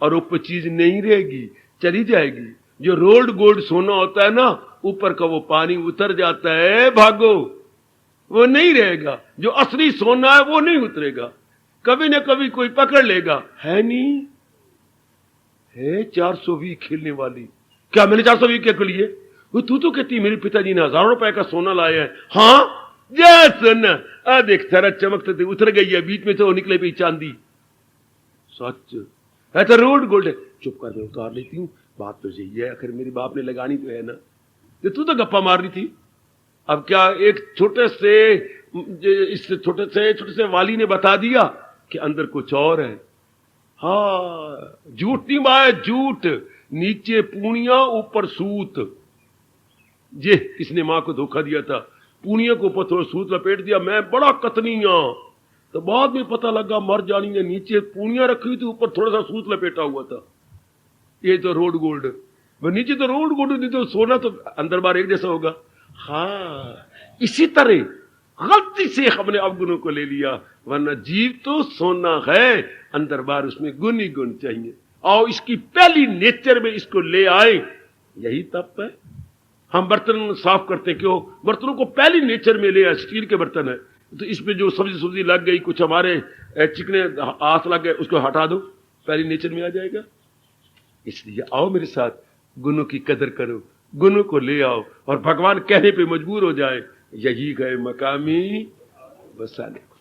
और ऊपर चीज नहीं रहेगी, चली जाएगी। जो रोल्ड गोल्ड सोना होता है ना, ऊपर का वो पानी उतर जाता है, भागो, वो नहीं रहेगा। जो असली सोना है वो नहीं उतरेगा, कभी ना कभी कोई पकड़ लेगा। है नहीं है 420 खेलने वाली। क्या मैंने 420 क्या लिए? वो तू तो कहती मेरे पिताजी ने हजारों रुपए का सोना लाया है। हाँ जा सोना, आ देख सारा चमकते थे, उतर गई है, बीच में से वो निकले पे चांदी। सच है तो रोड गोल्ड है। चुप कर, मैं उतार लेती हूँ, बात तो यही है, आखिर मेरे बाप ने लगानी तो है ना। तो तू तो गप्पा मार रही थी। अब क्या एक छोटे से वाली ने बता दिया कि अंदर कुछ और है। हाँ, झूठ नहीं माए, झूठ। नीचे पूनिया ऊपर सूत। ये किसने मां को धोखा दिया था, पूनिया को ऊपर थोड़ा सूत लपेट दिया, मैं बड़ा कतनिया। तो बाद में पता लगा मर जानी है, नीचे पूनिया रखी थी, ऊपर थोड़ा सा सूत लपेटा हुआ था। ये तो रोड गोल्ड। वो नीचे तो रोड गोल्ड, नहीं तो सोना तो अंदर बाहर एक जैसा होगा। हाँ, इसी तरह गलती से हमने अवगुणों को ले लिया, वरना जीव तो सोना है, अंदर बाहर उसमें गुण ही गुण चाहिए। और इसकी पहली नेचर में इसको ले आए, यही तप है। हम बर्तन साफ करते क्यों? बर्तनों को पहली नेचर में ले आए। स्टील के बर्तन है तो इसमें जो सब्जी लग गई, कुछ हमारे चिकने हाथ लग गए, उसको हटा दो, पहली नेचर में आ जाएगा। इसलिए आओ मेरे साथ, गुणों की कदर करो, गुणों को ले आओ, और भगवान कहने पे मजबूर हो जाए, यही गए मकामी बसाने को।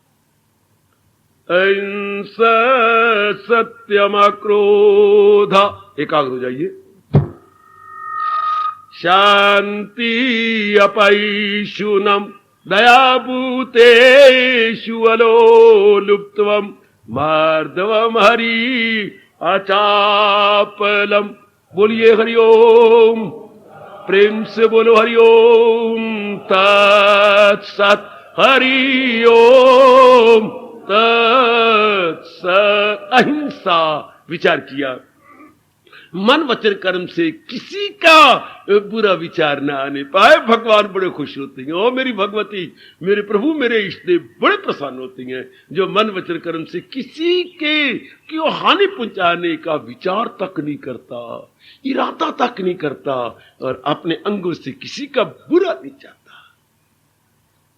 अहिंसा सत्यम क्रोध, एकाग्र हो जाइए। शांति अपैशुनम दयाभूतेषु अलोलुप्तवम मार्दवम हरि अचापलम। बोलिए हरिओम, प्रेम से बोलो हरिओम तत्सत। हरिओम तत्सत। अहिंसा विचार किया, मन वचन कर्म से किसी का बुरा विचार ना आने पाए। भगवान बड़े खुश होते हैं। ओ मेरी भगवती, मेरे प्रभु, मेरे इष्टदेव बड़े प्रसन्न होते हैं जो मन वचन कर्म से किसी के क्यों हानि पहुंचाने का विचार तक नहीं करता, इरादा तक नहीं करता, और अपने अंगों से किसी का बुरा नहीं चाहता।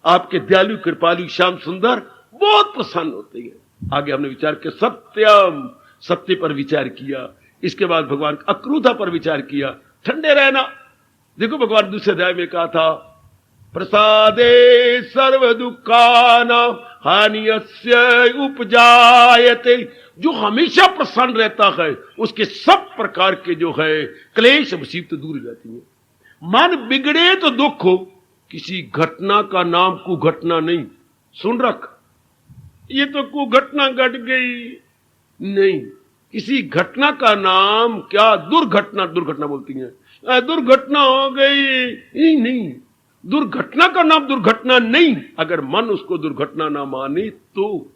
आपके दयालु कृपालु श्याम सुंदर बहुत प्रसन्न होते हैं। आगे हमने विचार किया सत्यम, सत्य पर विचार किया। इसके बाद भगवान अक्रूरता पर विचार किया, ठंडे रहना। देखो भगवान दूसरे अध्याय में कहा था, प्रसादे सर्व दुखानां हानियस्य उपजायते। जो हमेशा प्रसन्न रहता है उसके सब प्रकार के जो है क्लेश मुसीबत दूर हो जाती है। मन बिगड़े तो दुख हो, किसी घटना का नाम कुघटना नहीं। सुन रख, ये तो कुघटना घट गई नहीं, किसी घटना का नाम क्या दुर्घटना, दुर्घटना बोलती हैं, दुर्घटना हो गई नहीं, दुर्घटना का नाम दुर्घटना नहीं। अगर मन उसको दुर्घटना ना माने तो,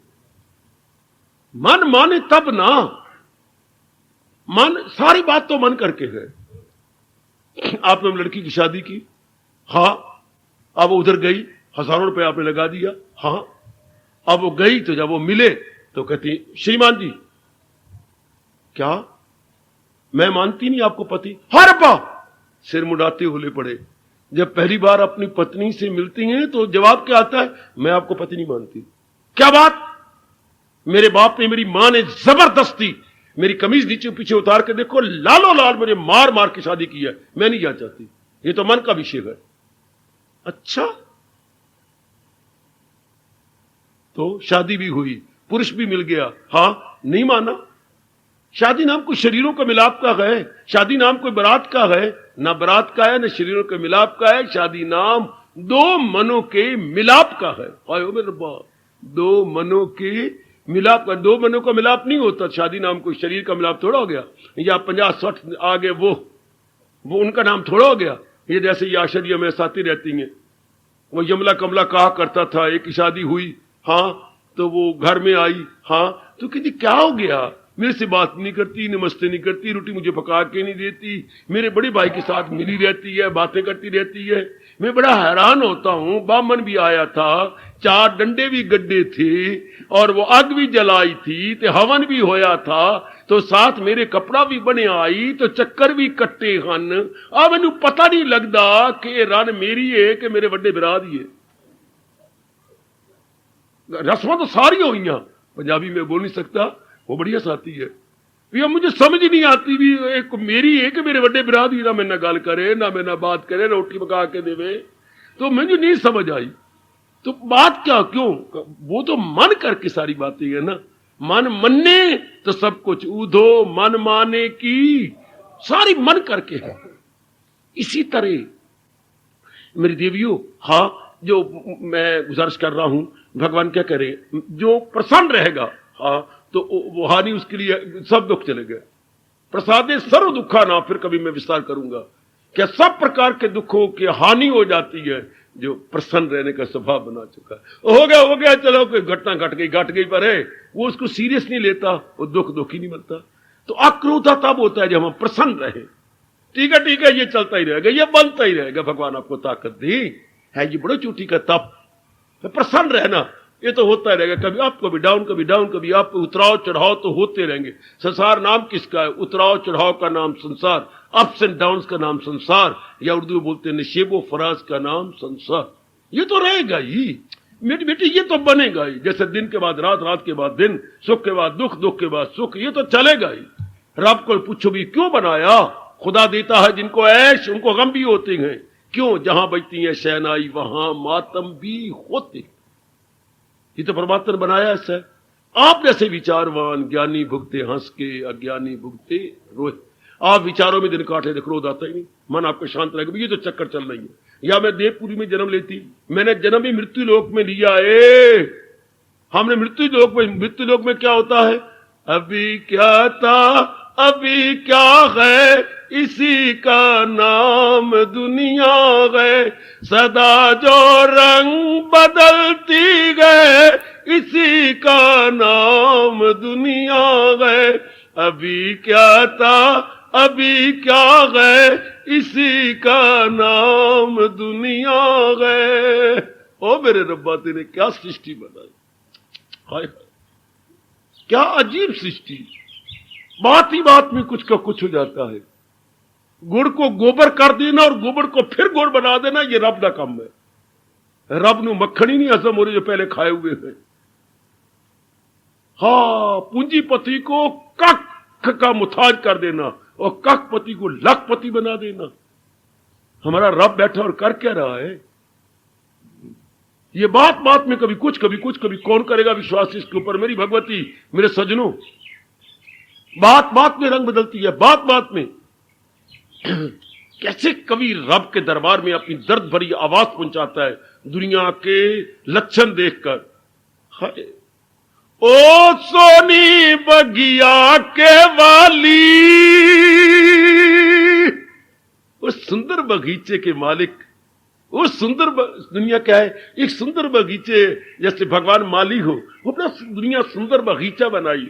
मन माने तब ना। मन, सारी बात तो मन करके है। आपने लड़की की शादी की, हाँ, अब वो उधर गई, हजारों रुपए आपने लगा दिया, हाँ। अब वो गई तो जब वो मिले तो कहती, श्रीमान जी क्या मैं मानती नहीं आपको पति? हर बार सिर मुड़ाते हुए पड़े। जब पहली बार अपनी पत्नी से मिलती हैं तो जवाब क्या आता है, मैं आपको पति नहीं मानती। क्या बात? मेरे बाप ने, मेरी मां ने जबरदस्ती मेरी कमीज नीचे पीछे उतार के देखो, लालो लाल मुझे मार मार के शादी की है, मैं नहीं जाना चाहती, ये तो मन का विषय है। अच्छा, तो शादी भी हुई, पुरुष भी मिल गया, हाँ, नहीं माना। शादी नाम कोई शरीरों का मिलाप का है, शादी नाम कोई बारात का है ना, बारात का है ना शरीरों के मिलाप का है। शादी नाम दो मनों के मिलाप का है। आयो मेरे बाप, दो मनों के मिलाप का, दो मनों का मिलाप नहीं होता। शादी नाम कोई शरीर का मिलाप थोड़ा हो गया, या 50-60 आगे वो उनका नाम थोड़ा हो गया। ये जैसे ये आश्चर्य में साथी रहती हैं, वो यमला कमला कहा करता था, एक की शादी हुई, हाँ, तो वो घर में आई, हाँ, तो कहती क्या हो गया, मेरे से बात नहीं करती, नमस्ते नहीं करती, रोटी मुझे पका के नहीं देती, मेरे बड़े भाई के साथ मिली रहती है, बातें करती रहती है। मैं बड़ा हैरान होता हूं। बामन भी आया था, 4 डंडे भी गड्ढे थे और वो आग भी जलाई थी, ते हवन भी होया था, तो साथ मेरे कपड़ा भी बने आई, तो चक्कर भी कट्टे हन। अब मैनू पता नहीं लगता कि रन मेरी है कि मेरे बड़े बिरा दी है। रस्मां तो सारी हुई, पंजाबी में बोल नहीं सकता, वो बढ़िया साथी है। अब मुझे समझ नहीं आती भी एक मेरी है कि मेरे बड़े बिरा दी, ना मेरे ना गल करे, ना मेरे ना बात करे, रोटी पका के देवे, तो मुझे नहीं समझ आई। तो बात क्या, क्यों? वो तो मन करके सारी बातें है ना। मन मन्ने तो सब कुछ ऊधो, मन माने की सारी मन करके है। इसी तरह मेरी देवियों, हाँ, जो मैं गुजारिश कर रहा हूं, भगवान क्या करे, जो प्रसन्न रहेगा, हाँ, तो वो हानि उसके लिए सब दुख चले गए। प्रसादे सर्व दुखा ना, फिर कभी मैं विस्तार करूंगा। क्या सब प्रकार के दुखों की हानि हो जाती है जो प्रसन्न रहने का स्वभाव बना चुका है। हो गया, चलो कोई घटना घट गई पर है, वो उसको सीरियस नहीं लेता, वो दुख ही नहीं मिलता। तो अक्रोधा तब होता है जब हम प्रसन्न रहे। ठीक है, ये चलता ही रहेगा, ये बनता ही रहेगा। भगवान आपको ताकत दी है, ये बड़ो चूटी का तप, प्रसन्न रहना, ये तो होता ही रहेगा। कभी अप, कभी डाउन, कभी अप, उतराव चढ़ाव तो होते रहेंगे। संसार नाम किसका है? उतराव चढ़ाव का नाम संसार, अप्स एंड डाउन्स का नाम संसार, या उर्दू में बोलते हैं नशेबो फराज का नाम संसार। ये तो रहेगा ही मेरी बेटी, ये तो बनेगा ही। जैसे दिन के बाद रात, रात के बाद दिन, सुख के बाद दुख, दुख के बाद सुख, ये तो चलेगा ही। रब को पूछो भी क्यों बनाया? खुदा देता है जिनको ऐश, उनको गम भी होते हैं। क्यों? जहां बजती है शहनाई वहां मातम भी होते। ये तो परमात्मा ने बनाया ऐसा। आप जैसे विचारवान ज्ञानी भुगते हंस के, अज्ञानी भुगते रोए। आप विचारों में दिन काटे तो क्रोध आता ही नहीं, मन आपका शांत रहेगा। ये तो चक्कर चल रही है। या मैं देवपुरी में जन्म लेती, मैंने जन्म ही मृत्यु लोक में लिया है। हमने मृत्यु लोक में क्या होता है? अभी क्या था, अभी क्या है, इसी का नाम दुनिया है। सदा जो रंग बदलती गए, इसी का नाम दुनिया है। अभी क्या था, अभी क्या है, इसी का नाम दुनिया है। ओ मेरे रब्बा, तेने क्या सृष्टि बनाई, हाय हाय, क्या अजीब सृष्टि। बात ही बात में कुछ का कुछ हो जाता है। गुड़ को गोबर कर देना और गोबर को फिर गुड़ बना देना, ये रब का काम है। रब नु मक्खन ही नहीं हजम हो रही जो पहले खाए हुए हैं। हाँ, पूंजीपति को कख का मुताज कर देना और कखपति को लखपति बना देना। हमारा रब बैठा और कर क्या रहा है? ये बात बात में कभी कुछ, कभी कौन करेगा विश्वास इसके ऊपर? मेरी भगवती, मेरे सजनों, बात बात में रंग बदलती है, बात बात में। कैसे कवि रब के दरबार में अपनी दर्द भरी आवाज पहुंचाता है दुनिया के लक्षण देखकर। हाय, ओ सोनी बगिया के वाली, उस सुंदर बगीचे के मालिक, वो सुंदर दुनिया क्या है? एक सुंदर बगीचे, जैसे भगवान माली हो, वो अपना दुनिया सुंदर बगीचा बनाई।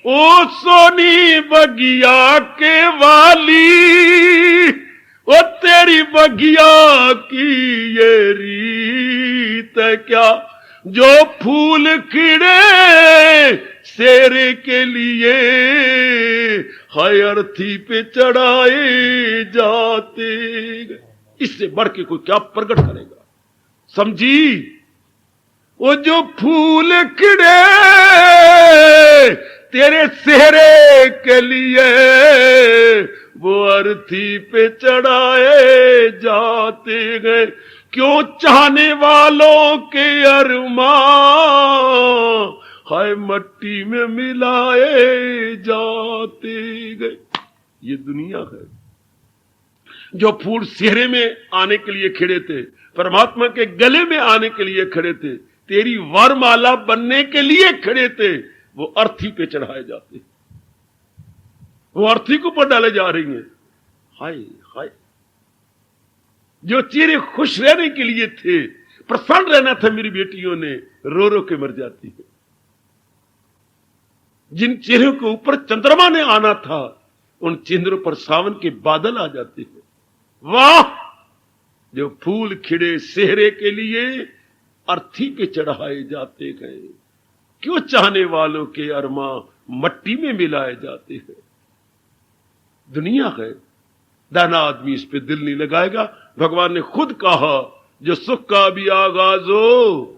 ओ सोनी बगिया के वाली, ओ तेरी बगिया की ये रीत है क्या, जो फूल खिड़े शेर के लिए हाय अर्थी पे चढ़ाए जाते। इससे बढ़ के कोई क्या प्रकट करेगा? समझी? वो जो फूल खिड़े तेरे सेहरे के लिए, वो अर्थी पे चढ़ाए जाते गए। क्यों चाहने वालों के अरमां हाय मट्टी में मिलाए जाते गए। ये दुनिया है। जो फूल सेहरे में आने के लिए खिड़े थे, परमात्मा के गले में आने के लिए खड़े थे, तेरी वरमाला बनने के लिए खड़े थे, वो अर्थी पे चढ़ाए जाते, वो अर्थी के ऊपर डाले जा रही हैं। हाय हाय, जो चेहरे खुश रहने के लिए थे, प्रसन्न रहना था मेरी बेटियों ने, रो रो के मर जाती है। जिन चेहरों के ऊपर चंद्रमा ने आना था, उन चेहरों पर सावन के बादल आ जाते हैं। वाह, जो फूल खिड़े सेहरे के लिए अर्थी पे चढ़ाए जाते गए, क्यों चाहने वालों के अरमा मट्टी में मिलाए जाते हैं। दुनिया है, दाना आदमी इस पे दिल नहीं लगाएगा। भगवान ने खुद कहा, जो सुख का भी आगाज हो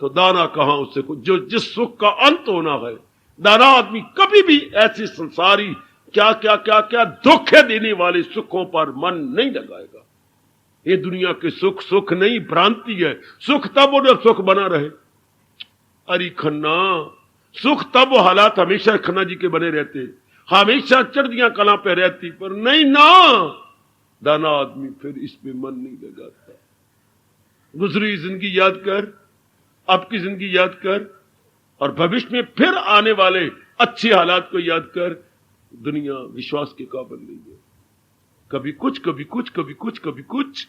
तो दाना कहां उससे जो जिस सुख का अंत होना है। दाना आदमी कभी भी ऐसे संसारी क्या क्या क्या क्या धोखे देने वाले सुखों पर मन नहीं लगाएगा। ये दुनिया के सुख सुख नहीं, भ्रांति है। सुख तब हो जब सुख बना रहे। अरे खन्ना, सुख तब वो हालात हमेशा खन्ना जी के बने रहते, हमेशा चढ़दियां कला पे रहती, पर नहीं ना, दाना आदमी फिर इसमें मन नहीं लगाता। गुजरी जिंदगी याद कर, अब की जिंदगी याद कर, और भविष्य में फिर आने वाले अच्छे हालात को याद कर। दुनिया विश्वास के काबिल नहीं है, कभी कुछ कभी कुछ कभी कुछ कभी कुछ।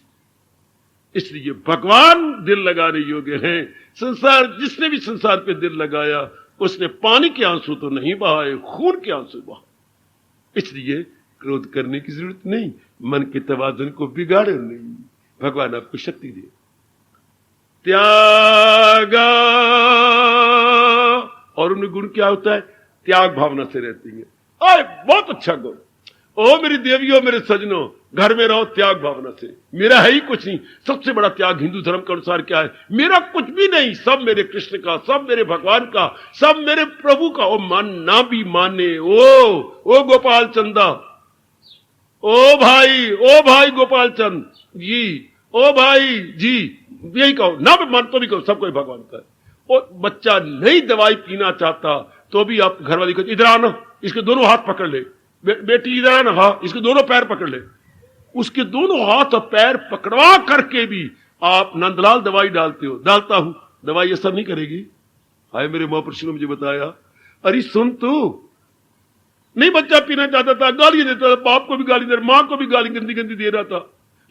इसलिए भगवान दिल लगाने योग्य हैं। संसार, जिसने भी संसार पे दिल लगाया उसने पानी के आंसू तो नहीं बहाए, खून के आंसू बहाए। इसलिए क्रोध करने की जरूरत नहीं, मन के तवाज़ुन को बिगाड़े नहीं। भगवान आपको शक्ति दे। त्यागा, और उनमें गुण क्या होता है? त्याग भावना से रहती है। आए, बहुत अच्छा गुण। ओ मेरी देवियों, मेरे सजनों, घर में रहो त्याग भावना से। मेरा है ही कुछ नहीं। सबसे बड़ा त्याग हिंदू धर्म के अनुसार क्या है? मेरा कुछ भी नहीं, सब मेरे कृष्ण का, सब मेरे भगवान का, सब मेरे प्रभु का। ओ मानना भी माने। ओ गोपाल चंदा, ओ भाई गोपाल चंद जी, ओ भाई जी, यही कहो ना, मान तो भी कहो, सब कोई भगवान का है। और बच्चा नहीं दवाई पीना चाहता तो भी आप घर वाली कहते, इधर आना, इसके दोनों हाथ पकड़ ले। बेटी इधर आना, हाँ, इसके दोनों पैर पकड़ ले। उसके दोनों हाथ और पैर पकड़वा करके भी आप नंदलाल दवाई डालते हो। डालता हूं, दवाई असर नहीं करेगी। हाय, मेरे महापुरुषों ने मुझे बताया। अरे सुन, तू नहीं बच्चा पीना चाहता था, गाली देता था, बाप को भी गाली दे, मां को भी गाली गंदी गंदी दे रहा था,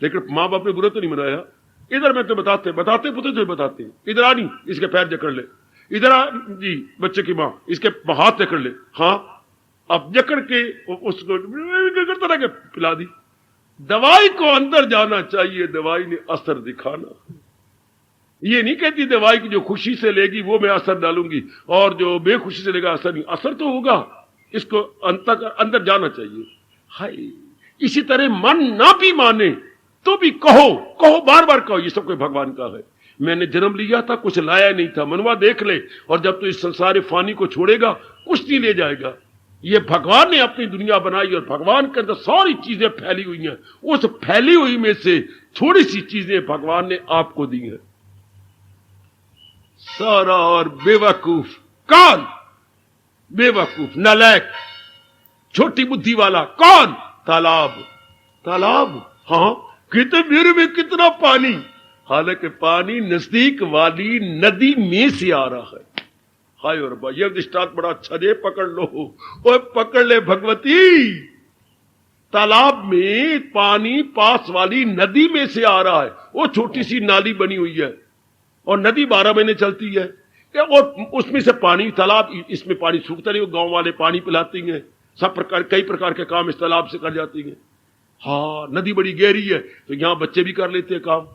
लेकिन मां बाप ने बुरा तो नहीं मनाया। इधर मैं तो बताते पुत्र तो बताते, इधर आनी, इसके पैर जकड़ ले। इधर आ जी, बच्चे की मां, इसके हाथ जकड़ ले। हाँ, अब जकड़ के उसको करता रह के पिला दी। दवाई को अंदर जाना चाहिए, दवाई ने असर दिखाना। ये नहीं कहती दवाई की जो खुशी से लेगी वो मैं असर डालूंगी, और जो बेखुशी से लेगा असर नहीं। असर तो होगा, इसको अंदर जाना चाहिए। हाय, इसी तरह मन ना भी माने तो भी कहो, बार बार कहो, ये सब कोई भगवान का है। मैंने जन्म लिया था, कुछ लाया नहीं था, मनवा देख ले, और जब तो इस संसार फानी को छोड़ेगा कुछ नहीं ले जाएगा। ये भगवान ने अपनी दुनिया बनाई, और भगवान के अंदर सारी चीजें फैली हुई हैं। उस फैली हुई में से थोड़ी सी चीजें भगवान ने आपको दी हैं। सारा और बेवकूफ कौन? बेवकूफ, नालायक, छोटी बुद्धि वाला कौन? तालाब। हाँ, कितने मेरे में कितना पानी, हालांकि पानी नजदीक वाली नदी में से आ रहा है। हाय और बा, ये दृष्टांत बड़ा अच्छा दे, पकड़ लो। ओए पकड़ ले भगवती। तालाब में पानी पास वाली नदी में से आ रहा है। वो छोटी सी नाली बनी हुई है, और नदी 12 महीने चलती है, और उसमें से पानी, तालाब, इसमें पानी सूखता नहीं, गांव वाले पानी पिलाती हैं, सब प्रकार, कई प्रकार के काम इस तालाब से कर जाती हैं। हाँ, नदी बड़ी गहरी है तो यहां बच्चे भी कर लेते हैं काम।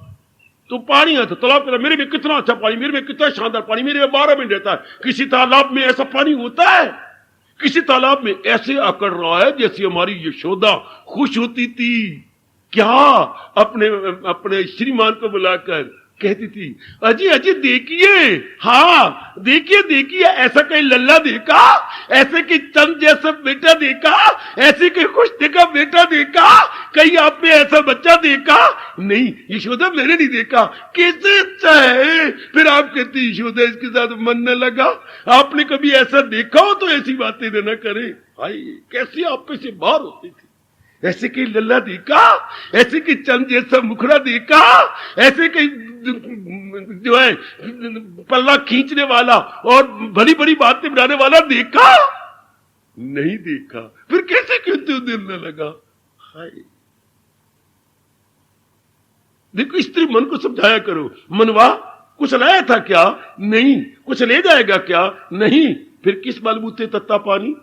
तो पानी है तो तालाब के, मेरे में कितना अच्छा पानी, मेरे में कितना शानदार पानी, मेरे में 12 मिनट रहता है। किसी तालाब में ऐसा पानी होता है? किसी तालाब में ऐसे आकर रहा है जैसे हमारी यशोदा खुश होती थी। क्या अपने श्रीमान को बुलाकर कहती थी, अजी देखिए, हाँ देखिए, ऐसा कहीं लल्ला देखा, ऐसे कि चंद जैसा बेटा देखा, ऐसे कि खुश देखा बेटा देखा, कहीं आपने ऐसा बच्चा देखा? नहीं यशोदा, मैंने नहीं देखा। कैसे अच्छा है? फिर आप कहती, यशोदा इसके साथ मन न लगा। आपने कभी ऐसा देखा हो तो ऐसी बातें न करे। भाई कैसी आप पे से बाहर होती थी। ऐसे कि लल्ला देखा, ऐसे कि चंद जैसा मुखड़ा देखा, ऐसे कि जो है पल्ला खींचने वाला और बड़ी बड़ी बातें बनाने वाला देखा? नहीं देखा। फिर कैसे कहते हो दिल न लगा? हाय, देखो, स्त्री मन को समझाया करो। मनवा, कुछ लाया था क्या? नहीं। कुछ ले जाएगा क्या? नहीं। फिर किस बलबूते तत्ता पानी,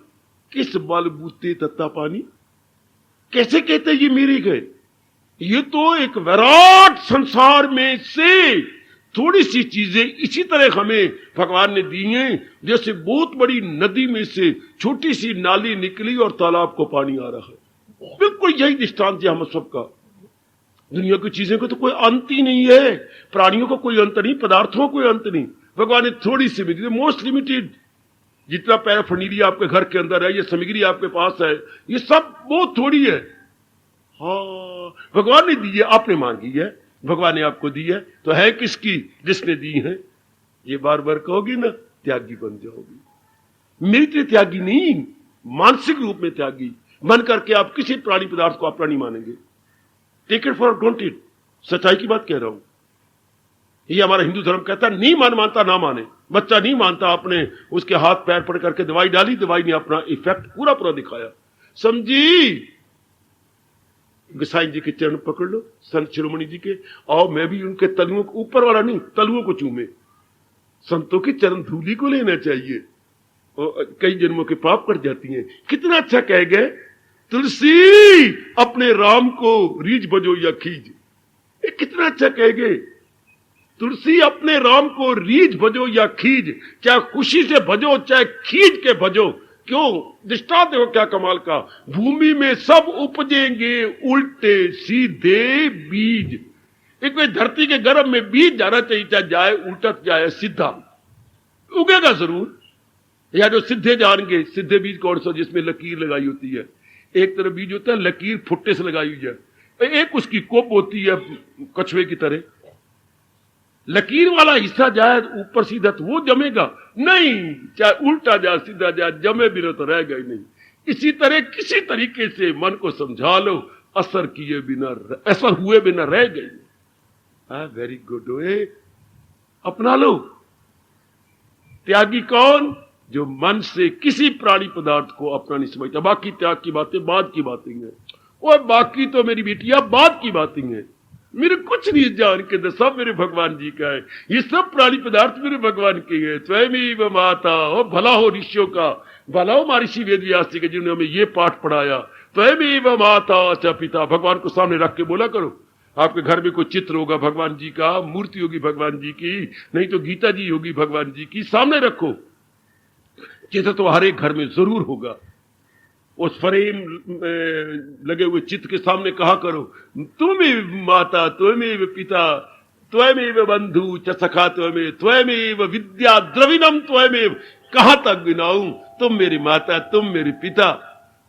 किस बलबूते तत्ता पानी, कैसे कहते ये मेरे गए। ये तो एक विराट संसार में से थोड़ी सी चीजें इसी तरह हमें भगवान ने दी हैं, जैसे बहुत बड़ी नदी में से छोटी सी नाली निकली और तालाब को पानी आ रहा है। बिल्कुल यही दृष्टांत है हम सबका। दुनिया की चीजें को तो कोई अंत ही नहीं है, प्राणियों को कोई अंत नहीं, पदार्थों को कोई अंत नहीं। भगवान ने थोड़ी सी भी, मोस्ट लिमिटेड, जितना पैराफर्नीलिया आपके घर के अंदर है, ये सामग्री आपके पास है, ये सब बहुत थोड़ी है। हाँ, भगवान ने दी है, आपने मांगी है, भगवान ने आपको दी है, तो है किसकी, जिसने दी है। ये बार बार कहोगी ना, त्यागी बन जाओगी। मेरी तरह त्यागी नहीं, मानसिक रूप में त्यागी बन करके आप किसी प्राणी पदार्थ को अपना नहीं मानेंगे। टेक इट फॉर ग्रांटेड, सच्चाई की बात कह रहा हूं। ये हमारा हिंदू धर्म कहता है, नहीं मानता ना माने। बच्चा नहीं मानता, आपने उसके हाथ पैर पड़ करके दवाई डाली, दवाई ने अपना इफेक्ट पूरा दिखाया। समझी, गोसाई जी के चरण पकड़ लो, संत शिरोमणि जी के, और मैं भी उनके तलुओं को, ऊपर वाला नहीं, तलुओं को चूमे। संतों की चरण धूली को लेना चाहिए, और कई जन्मों के पाप कट जाती हैं। कितना अच्छा कह गए, तुलसी अपने राम को रीझ भजो या खींच। ये कितना अच्छा कह गए, तुलसी अपने राम को रीझ भजो या खींच, चाहे खुशी से भजो चाहे खींच के भजो। क्यों, दृष्टांत देखो क्या कमाल का। भूमि में सब उपजेंगे उल्टे सीधे बीज। एक कोई धरती के गर्भ में बीज जाना चाहिए, चाहे जाए उल्टा जाए सीधा, उगेगा जरूर। या जो सीधे जाएंगे, सीधे बीज कौन सा, जिसमें लकीर लगाई होती है। एक तरफ बीज होता है लकीर फुट्टे से लगाई हुई है, एक उसकी कोप होती है कछुए की तरह। लकीर वाला हिस्सा जाए ऊपर सीधा तो वो जमेगा नहीं, चाहे उल्टा जाए सीधा जाए, जमे बिना तो रहेगा ही नहीं। इसी तरह किसी तरीके से मन को समझा लो, असर किए बिना, असर हुए बिना रह गई। वेरी गुड, अपना लो। त्यागी कौन, जो मन से किसी प्राणी पदार्थ को अपना नहीं समझता। बाकी त्याग की बातें बाद की बातें हैं, और बाकी तो मेरी बेटिया बाद की बातें हैं। मेरे कुछ नहीं जान के दे, सब मेरे भगवान जी का है। ये सब प्राणी पदार्थ मेरे भगवान के हैं। स्वयं माता, और भला हो ऋषियों का, भला हो महर्षि वेद व्यास जी के, जिन्होंने हमें ये पाठ पढ़ाया। स्वयं माता च पिता, भगवान को सामने रख के बोला करो। आपके घर में कोई चित्र होगा भगवान जी का, मूर्ति होगी भगवान जी की, नहीं तो गीता जी होगी भगवान जी की, सामने रखो। चित्र तो हर एक घर में जरूर होगा। उस फ्रेम लगे हुए चित्र के सामने कहा करो, तुम्हें माता, त्वमेव पिता, त्वमेव बंधु च सखा, त्वमेव विद्या द्रविणम त्वमेव। कहां तक गिनाऊं, तुम मेरी माता, तुम मेरे पिता,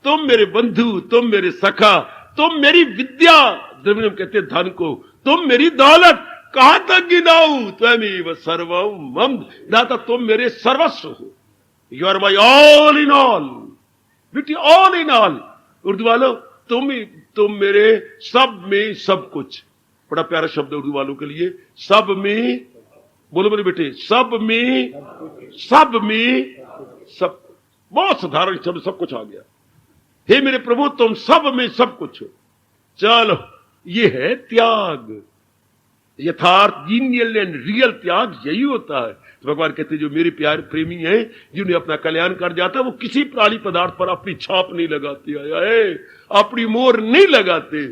तुम मेरे बंधु, तुम मेरे सखा, तुम मेरी विद्या, द्रविणम कहते धन को, तुम मेरी दौलत। कहां तक गिनाऊं, त्वमेव सर्वम मम, दाता तुम मेरे सर्वस्व हो। You are my all in all, बेटी ऑल इन ऑल। उर्दू वालों, तुम मेरे सब में सब कुछ। बड़ा प्यारा शब्द है उर्दू वालों के लिए, सब में। बोलो मेरे बेटे, सब में सब में सब। बहुत साधारण शब्द, सब कुछ आ गया। हे मेरे प्रभु, तुम सब में सब कुछ हो। चलो, ये है त्याग। यथार्थ जीनियल एंड रियल त्याग यही होता है। तो भगवान कहते हैं, जो मेरे प्यारे प्रेमी हैं, जिन्हें अपना कल्याण कर जाता है, वो किसी प्राणी पदार्थ पर अपनी छाप नहीं लगाते, अपनी मोहर नहीं लगाते।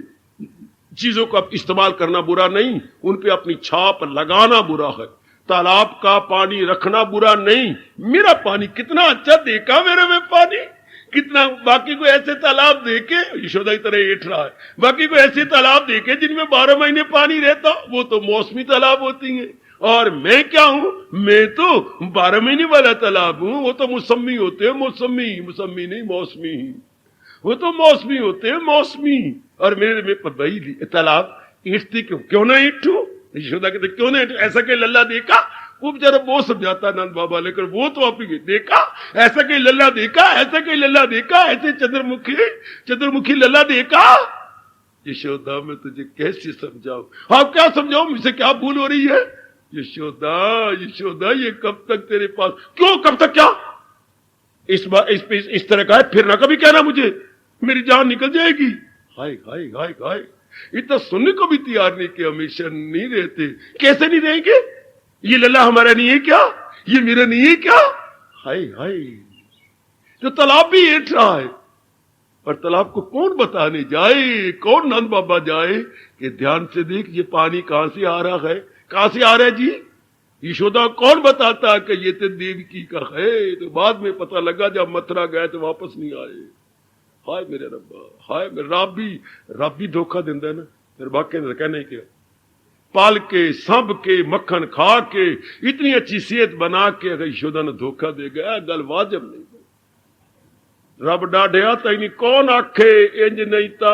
चीजों का इस्तेमाल करना बुरा नहीं, उन पे अपनी छाप लगाना बुरा है। तालाब का पानी रखना बुरा नहीं। मेरा पानी कितना अच्छा, देखा मेरे में पानी कितना। बाकी को ऐसे तालाब देखे, यशोदा की तरह एठ रहा है, बाकी को ऐसे तालाब देखे जिनमें 12 महीने पानी रहता, वो तो मौसमी तालाब होती हैं। और मैं क्या हूं, मैं तो 12 महीने वाला तालाब हूं। वो तो मौसमी होते हैं, मौसमी नहीं मौसमी, वो तो मौसमी होते हैं, मौसमी। और मेरे में भाई तालाब ईटती क्यों ना ईटू। यशोदा कहते क्यों ना ईटू, ऐसा कहीं लल्ला देखा। वो बेचारा वो समझाता नंद बाबा, लेकर वो तो आप ही देखा, ऐसा कहीं लल्ला देखा, ऐसा कहीं लल्ला देखा, ऐसे चंद्रमुखी लल्ला देखा। यशोदा मैं तुझे कैसे समझाऊं, आप क्या समझाओ, मुझसे क्या भूल हो रही है। यशोदा ये कब तक तेरे पास, क्यों कब तक, क्या इस तरह का है, फिर ना कभी कहना मुझे, मेरी जान निकल जाएगी। हाय हाय हाय हाय, इतना सुनने को भी तैयार नहीं कि हमेशा नहीं रहते। कैसे नहीं रहेंगे, ये लल्ला हमारा नहीं है क्या, ये मेरा नहीं है क्या। हाय हाय, तो तालाब भी ऐठ रहा है, पर तालाब को कौन बताने जाए, कौन नंद बाबा जाए कि ध्यान से देख ये पानी कहां से आ रहा है, कहां से आ रहा है जी। यशोदा कौन बताता कि ये तो देवकी का है। तो बाद में पता लगा जब मथुरा गए तो वापस नहीं आए। हाय मेरे रब्बा, हाय मेरे रब भी धोखा देंदा है ना। फिर बाकी ने कहने क्या, पाल के सब के मक्खन खा के इतनी अच्छी सेहत बना के अगर यशोदा ने धोखा दे गया, गल वाजिब नहीं। रब डाढ़िया तैनी कौन आखे इंज नहीं ता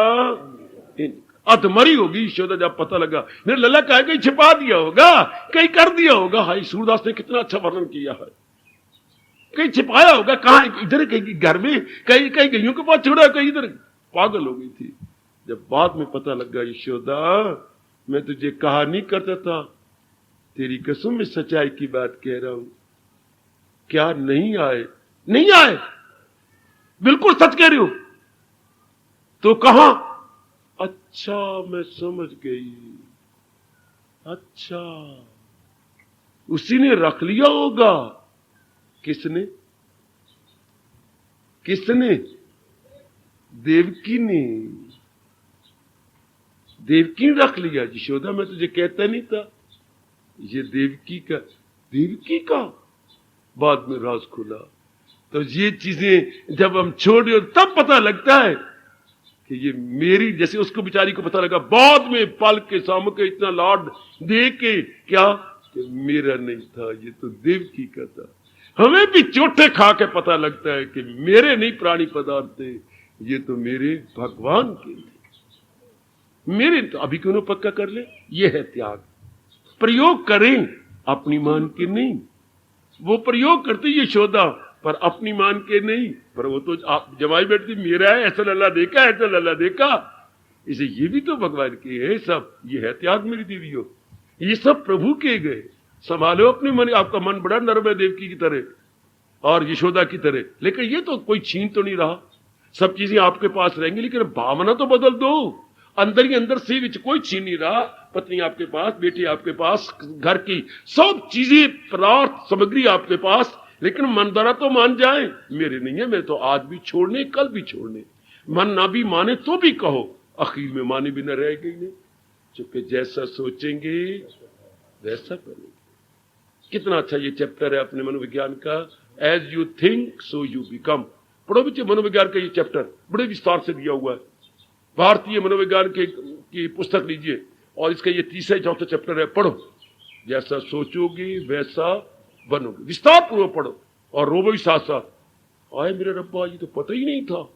अधमरी होगी यशोदा जब पता लगा। मेरे लल्ला कहा कहीं छिपा दिया होगा, कहीं कर दिया होगा। हाय सूरदास ने कितना अच्छा वर्णन किया है, कहीं छिपाया होगा, कहा इधर कहीं घर में, कहीं कहीं गईयों के पास छोड़ा, कहीं इधर। पागल हो गई थी। जब बाद में पता लगा, यशोदा मैं तुझे कहा नहीं करता था, तेरी कसम में सच्चाई की बात कह रहा हूं। क्या नहीं आए? नहीं आए, बिल्कुल सच कह रही हो। तो कहा, अच्छा मैं समझ गई, अच्छा उसी ने रख लिया होगा। किसने? किसने? देवकी ने। देवकी ने रख लिया। यशोदा मैं तुझे कहता नहीं था ये देवकी का, देवकी का। बाद में राज खुला। तो ये चीजें जब हम छोड़े तब पता लगता है कि ये मेरी, जैसे उसको बेचारी को पता लगा बाद में पल के सामने के इतना लाड दे के, क्या कि मेरा नहीं था, ये तो देवकी का था। हमें भी चोटे खा के पता लगता है कि मेरे नहीं प्राणी पदार्थ थे, ये तो मेरे भगवान के थे, मेरे। तो अभी क्यों ना पक्का कर ले, ये है त्याग। प्रयोग करें अपनी मान के नहीं। वो प्रयोग करती यशोदा पर अपनी मान के नहीं। पर वो तो आप जमाई बैठती मेरा है, ऐसा लल्ला देखा, ऐसा लल्ला देखा। इसे ये भी तो भगवान के है सब। ये है त्याग मेरी देवियों, ये सब प्रभु के गए। संभालो अपने मन। आपका मन बड़ा नर्म है देवकी की तरह और यशोदा की तरह, लेकिन ये तो कोई छीन तो नहीं रहा। सब चीजें आपके पास रहेंगी, लेकिन भावना तो बदल दो। अंदर ही अंदर से विच कोई छीन नहीं रहा। पत्नी आपके पास, बेटी आपके पास, घर की सब चीजें, पदार्थ, सामग्री आपके पास, लेकिन मन द्वारा तो मान जाए मेरे नहीं है, मैं तो आज भी छोड़ने, कल भी छोड़ने। मन ना भी माने तो भी कहो, आखिर में माने भी न रह गई नहीं। चूंकि जैसा सोचेंगे वैसा करेंगे। कितना अच्छा ये चैप्टर है अपने मनोविज्ञान का, as you think so you become. पढ़ो बच्चे मनोविज्ञान का ये चैप्टर बड़े विस्तार से दिया हुआ है। भारतीय मनोविज्ञान की पुस्तक लीजिए और इसका ये तीसरा चौथा चैप्टर है, पढ़ो। जैसा सोचोगे वैसा बनोगे, विस्तार पूर्वक पढ़ो और रोबो भी साथ साथ। आए मेरे रब्बा, ये तो पता ही नहीं था।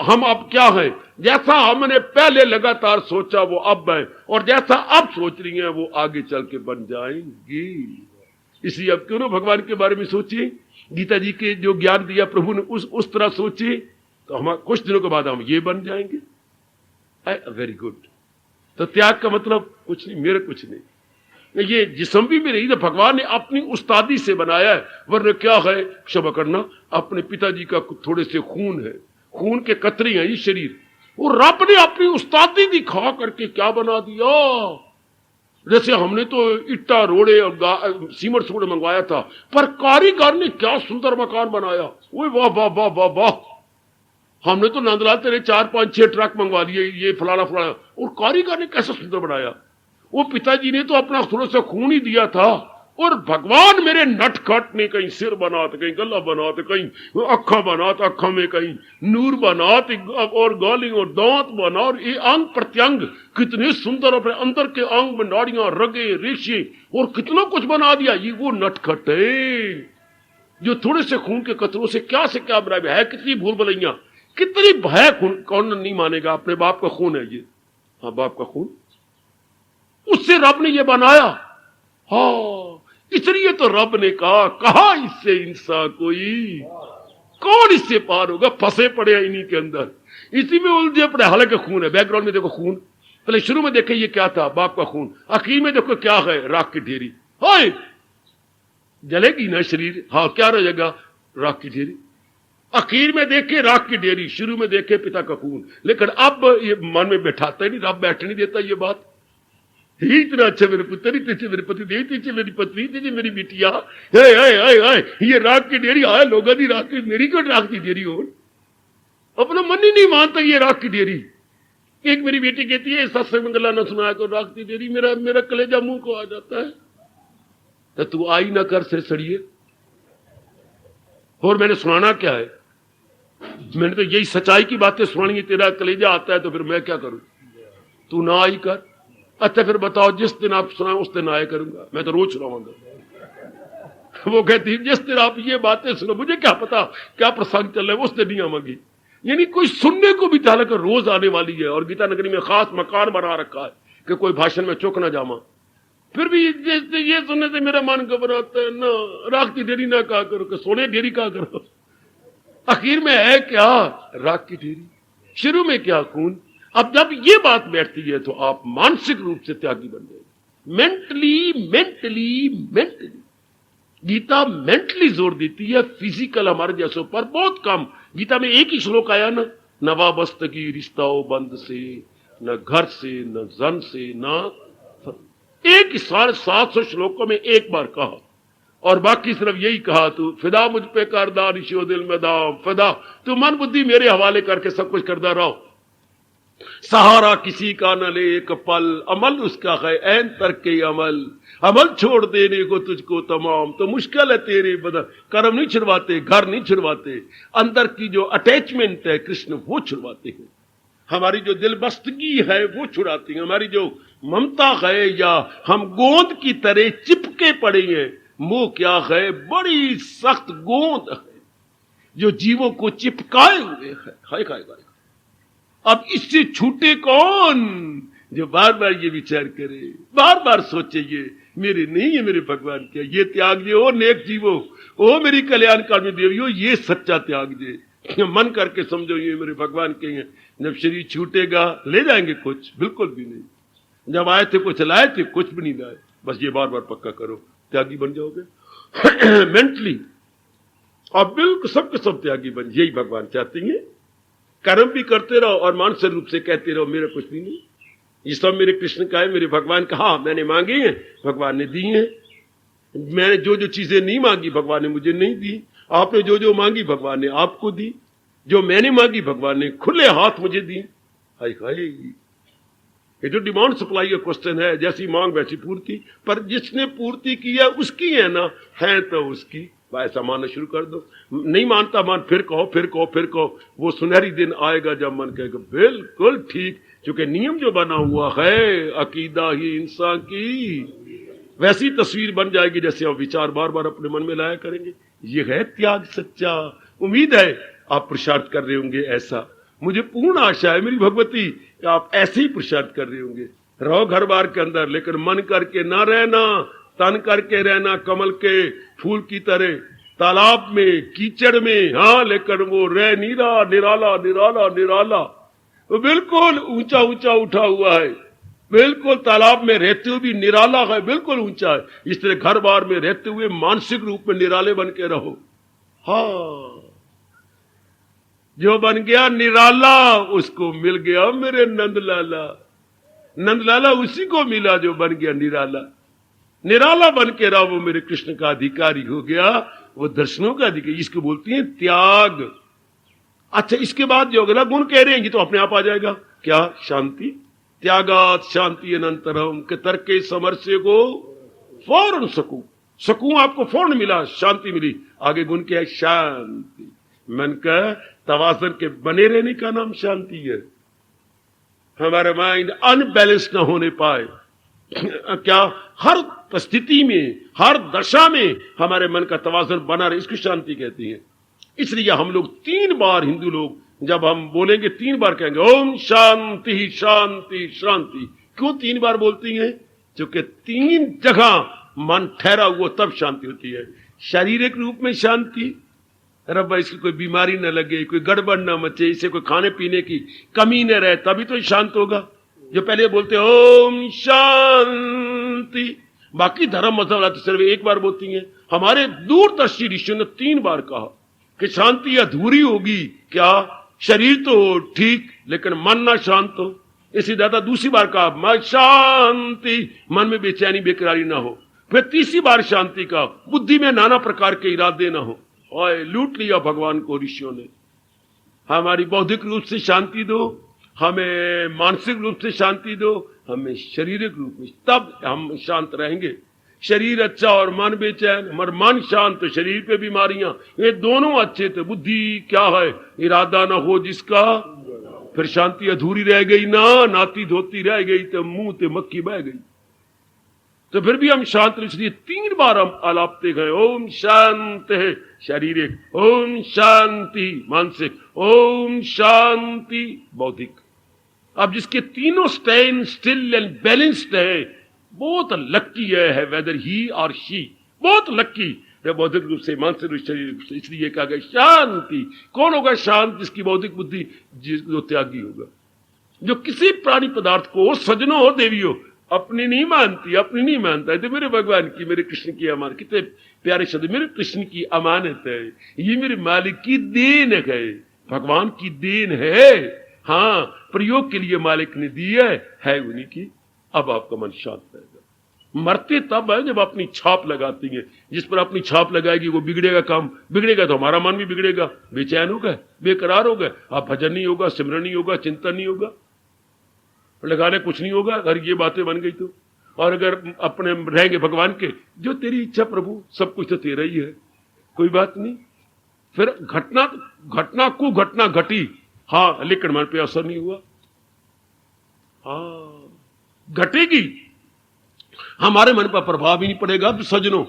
हम अब क्या है, जैसा हमने पहले लगातार सोचा वो अब है, और जैसा अब सोच रही है वो आगे चल के बन जाएंगी। इसलिए अब क्यों ना भगवान के बारे में सोचिए, गीता जी के जो ज्ञान दिया प्रभु ने उस तरह सोचिए, तो हम कुछ दिनों के बाद हम ये बन जाएंगे। Very good. तो त्याग का मतलब कुछ नहीं, मेरे कुछ नहीं। ये जिस्म भी मेरे ही तो भगवान ने अपनी उस्तादी से बनाया है, वरना क्या है, क्षमा करना, अपने पिताजी का थोड़े से खून है, खून के कतरे हैं ये शरीर, वो रब ने अपनी उस्तादी दिखा करके क्या बना दिया। जैसे हमने तो इट्टा रोड़े और सीमेंट सोड़े मंगवाया था, पर कारीगर ने क्या सुंदर मकान बनाया। वो वाह वाह वाह वाह वाह। हमने तो नंदलाल तेरे 4 5 6 ट्रक मंगवा दिए, ये फलाना फलाना, और कारीगर ने कैसा सुंदर बनाया। वो पिताजी ने तो अपना थोड़ा सा खून ही दिया था, और भगवान मेरे नटखट ने कहीं सिर बना तो कहीं गला बना तो कहीं अखा बना तो अखा में कहीं नूर बना तो और गाली और दांत बना, और ये अंग प्रत्यंग कितने सुंदर, अपने अंदर के अंग में नाड़ियां, रगे, रेशे और कितना कुछ बना दिया। ये वो नटखट है जो थोड़े से खून के कतरों से क्या बनाया है। कितनी भूल भलैया, कितनी भय। कौन नहीं मानेगा, अपने बाप का खून है ये। हाँ, बाप का खून, उससे रब ने ये बनाया। हाँ, इसलिए तो रब ने कहा इससे इंसान कोई, कौन इससे पार होगा। फंसे पड़े हैं इन्हीं के अंदर, इसी में उलझे पड़े। हालांकि खून है, बैकग्राउंड में देखो खून। पहले शुरू में देखे ये क्या था, बाप का खून। आखिर में देखो क्या है, राख की ढेरी। हाय, जलेगी ना शरीर, हाँ क्या रहेगा, राख की ढेरी। आखिर में देखे राख की ढेरी, शुरू में देखे पिता का खून। लेकिन अब ये मन में बैठाता ही नहीं, रब बैठने नहीं देता ये बात। ही इतना अच्छा मेरे पुत्र, इतने अच्छे मेरे पति देव, इतने अच्छे मेरी पत्नी, इतनी मेरी बिटिया, हाय हाय हाय हाय, ये राख की डेरी आया, लोग दी राख की, मेरी क्यों राख की डेरी हो? अपना मन ही नहीं मानता ये राख की डेरी। एक मेरी बेटी कहती है सत्संग मंगला न सुनाया तो राख की डेरी, मेरा कलेजा मुंह को आ जाता है। तो तू आई ना कर से सड़िए। और मैंने सुनाना क्या है? मैंने तो यही सच्चाई की बातें सुनानी है, तेरा कलेजा आता है तो फिर मैं क्या करूं? तू ना आई कर। अच्छा फिर बताओ, जिस दिन आप सुनाए उस दिन आया करूंगा, मैं तो रोज सुनाऊंगा। वो कहती है जिस दिन आप ये बातें सुनो, मुझे क्या पता क्या प्रसंग चल रहा है, उस दिन नहीं आवांगी। यानी कोई सुनने को भी चाह कर रोज आने वाली है। और गीता नगरी में खास मकान बना रखा है कि कोई भाषण में चुक ना जामा। फिर भी ये सुनने से मेरा मन घबराता है ना। राख की डेरी ना कहा करो कि सोने डेरी कहा करो। आखिर में है क्या राख की डेरी, शुरू में क्या खून। अब जब ये बात बैठती है तो आप मानसिक रूप से त्यागी बन जाएंगे। मेंटली गीता मेंटली जोर देती है, फिजिकल हमारे जैसों पर बहुत कम। गीता में एक ही श्लोक आया ना, नवा बस्त की रिश्ताओं बंद से, न घर से, न जन से, न एक ही 750 श्लोकों में एक बार कहा। और बाकी सिर्फ यही कहा, तू फिदा मुझ पे करदा निशो दिल में दाम फिदा, तू मन बुद्धि मेरे हवाले करके सब कुछ करदा रहो। सहारा किसी का न ले एक पल, अमल उसका है ऐन तरके अमल, अमल छोड़ देने को तुझको तमाम, तो मुश्किल है तेरे बदन। कर्म नहीं छुड़वाते, घर नहीं छुड़वाते, अंदर की जो अटैचमेंट है कृष्ण वो छुड़वाते हैं। हमारी जो दिलबस्तगी है वो छुड़ाती है। हमारी जो ममता है या हम गोंद की तरह चिपके पड़े हैं, वो क्या है, बड़ी सख्त गोंद है जो जीवों को चिपकाए हुए है। हाय हाय हाय। अब इससे छूटे कौन? जो बार बार ये विचार करे, बार बार सोचे ये मेरे नहीं, ये मेरे भगवान के। ये त्याग जे ओ नेक जीवो, ओ मेरी कल्याणकारिणी देवियों, ये सच्चा त्याग जे। मन करके समझो ये मेरे भगवान के हैं। जब शरीर छूटेगा ले जाएंगे कुछ? बिल्कुल भी नहीं। जब आए थे कुछ लाए थे? कुछ भी नहीं लाए। बस ये बार बार पक्का करो, त्यागी बन जाओगे मेंटली। और बिल्कुल सबके सब त्यागी बन, यही भगवान चाहते हैं। कर्म भी करते रहो और मानसिक रूप से कहते रहो मेरा कुछ भी नहीं, ये सब मेरे कृष्ण का है, मेरे भगवान का। हाँ मैंने मांगी है, भगवान ने दी है। मैंने जो जो चीजें नहीं मांगी भगवान ने मुझे नहीं दी। आपने जो जो मांगी भगवान ने आपको दी। जो मैंने मांगी भगवान ने खुले हाथ मुझे दी। हाय हाय, ये जो डिमांड सप्लाई का क्वेश्चन है, जैसी मांग वैसी पूर्ति। पर जिसने पूर्ति की है उसकी है ना, है तो उसकी। ऐसा मानना शुरू कर दो। नहीं मानता मान, फिर कहो फिर कहो फिर कहो। वो सुनहरी दिन आएगा जब मन कहेगा बिल्कुल ठीक, क्योंकि नियम जो बना हुआ है अकीदा ही इंसान की, वैसी तस्वीर बन जाएगी जैसे आप विचार बार बार अपने मन में लाया करेंगे। ये है त्याग सच्चा। उम्मीद है आप पुरुषार्थ कर रहे होंगे ऐसा। मुझे पूर्ण आशा है मेरी भगवती कि आप ऐसे ही पुरुषार्थ कर रहे होंगे। रहो घर बार के अंदर, लेकिन मन करके ना रहना, तन करके रहना कमल के फूल की तरह, तालाब में कीचड़ में। हाँ लेकिन वो रह नीरा निराला निराला निराला, वो बिल्कुल ऊंचा ऊंचा उठा हुआ है। बिल्कुल तालाब में रहते हुए भी निराला है, बिल्कुल ऊंचा है। इस तरह घर बार में रहते हुए मानसिक रूप में निराले बन के रहो। हाँ जो बन गया निराला उसको मिल गया मेरे नंदलाला। नंदलाला उसी को मिला जो बन गया निराला। निराला बन के रहा, वो मेरे कृष्ण का अधिकारी हो गया, वो दर्शनों का अधिकारी। इसको बोलती है त्याग। अच्छा इसके बाद जो अगला गुण कह रहे हैं ये तो अपने आप आ जाएगा। क्या? शांति। त्यागात शांति अनंतरम के तर्के समरसे को फौरन सकूं। सकूं आपको फौरन मिला, शांति मिली। आगे गुण क्या है? शांति। मन का तवाज़ुन के बने रहने का नाम शांति है। हमारा माइंड अनबैलेंस ना होने पाए। क्या? हर स्थिति में, हर दशा में हमारे मन का तवाज़ुन बना रहे, इसको शांति कहती है। इसलिए हम लोग 3 बार, हिंदू लोग जब हम बोलेंगे 3 बार कहेंगे ओम शांति शांति शांति। क्यों 3 बार बोलती हैं? क्योंकि 3 जगह मन ठहरा हुआ तब शांति होती है। शारीरिक रूप में शांति, रब्बा इसकी कोई बीमारी न लगे, कोई गड़बड़ न मचे, इसे कोई खाने पीने की कमी न रहे, तभी तो शांत होगा। जो पहले बोलते ओम शांति, बाकी धर्म मजहब वाला तो सिर्फ 1 बार बोलती हैं। हमारे दूरदर्शी ऋषियों ने 3 बार कहा कि शांति अधूरी होगी। क्या? शरीर तो ठीक लेकिन मन ना शांत हो। इसलिए दादा दूसरी बार कहा मैं शांति, मन में बेचैनी बेकरारी ना हो। फिर तीसरी बार शांति का, बुद्धि में नाना प्रकार के इरादे ना हो। और लूट लिया भगवान को ऋषियों ने। हमारी बौद्धिक रूप से शांति दो, हमें मानसिक रूप से शांति दो, हमें शारीरिक रूप में, तब हम शांत रहेंगे। शरीर अच्छा और मन बेचैन, मगर मन शांत तो शरीर पे बीमारियां, ये दोनों अच्छे थे। बुद्धि क्या है, इरादा ना हो जिसका, फिर शांति अधूरी रह गई ना, नाती धोती रह गई तो मुंह ते मक्खी बह गई। तो फिर भी हम शांत, इसलिए 3 बार हम आलापते गए। ओम शांति शारीरिक, ओम शांति मानसिक, ओम शांति बौद्धिक। अब जिसके तीनों स्टैंड स्टिल एंड बैलेंस्ड है, बहुत लक्की है वेदर ही और शी, बहुत लक्की है बौद्धिक रूप से, मानसिक रूप से, रूप से। इसलिए कहा गया शांति। कौन होगा शांत? जिसकी बौद्धिक बुद्धि, जो त्यागी होगा, जो किसी प्राणी पदार्थ को, सजनों हो देवियों, अपनी नहीं मानती, अपनी नहीं मानता है। तो मेरे भगवान की, मेरे कृष्ण की अमानत, कितने प्यारे शब्द, मेरे कृष्ण की अमानत है, ये मेरे मालिक की देन है, भगवान की देन है। हाँ, प्रयोग के लिए मालिक ने दी है उन्हीं की। अब आपका मन शांत रहेगा। मरते तब है जब अपनी छाप लगाती है। जिस पर अपनी छाप लगाएगी वो बिगड़ेगा, काम बिगड़ेगा तो हमारा मन भी बिगड़ेगा, बेचैन हो गए, बेकरार हो गए। अब भजन नहीं होगा, सिमरन नहीं होगा, चिंतन नहीं होगा, लगाने कुछ नहीं होगा अगर ये बातें बन गई तो। और अगर अपने रहेंगे भगवान के, जो तेरी इच्छा प्रभु, सब कुछ तो तेरा ही है, कोई बात नहीं। फिर घटना घटी, हाँ, लेकिन मन पे असर नहीं हुआ। हाँ, घटेगी, हमारे मन पर प्रभाव ही नहीं पड़ेगा। अब सजनों,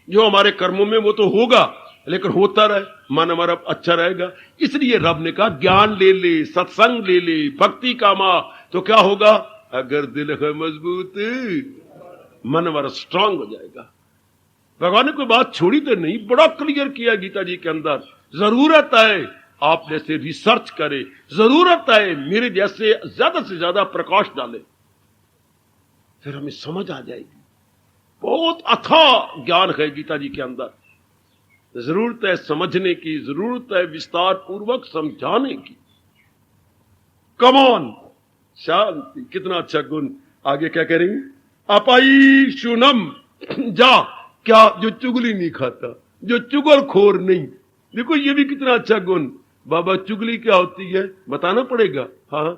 जो हमारे कर्मों में वो तो होगा, लेकिन होता रहे, मन हमारा अच्छा रहेगा। इसलिए रब ने कहा ज्ञान ले ले, सत्संग ले ले, भक्ति का मां, तो क्या होगा? अगर दिल है मजबूत, मन हमारा स्ट्रांग हो जाएगा। भगवान ने कोई बात छोड़ी तो नहीं, बड़ा क्लियर किया गीता जी के अंदर। जरूरत है आप जैसे रिसर्च करे, जरूरत है मेरे जैसे ज्यादा से ज्यादा प्रकाश डाले, फिर हमें समझ आ जाएगी। बहुत अथाह ज्ञान है गीता जी के अंदर। जरूरत है समझने की, जरूरत है विस्तार पूर्वक समझाने की। कम ऑन, शांति, कितना अच्छा गुण। आगे क्या कह रही? अपाई शुनम, जा, क्या? जो चुगली नहीं खाता, जो चुगलखोर नहीं। देखो ये भी कितना अच्छा गुण। बाबा चुगली क्या होती है बताना पड़ेगा। हाँ,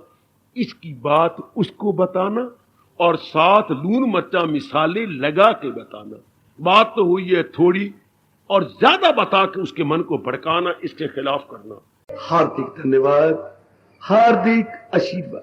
इसकी बात उसको बताना और साथ लून मर्चा मिसाले लगा के बताना। बात तो हुई है थोड़ी, और ज्यादा बता के उसके मन को भड़काना, इसके खिलाफ करना। हार्दिक धन्यवाद, हार्दिक आशीर्वाद।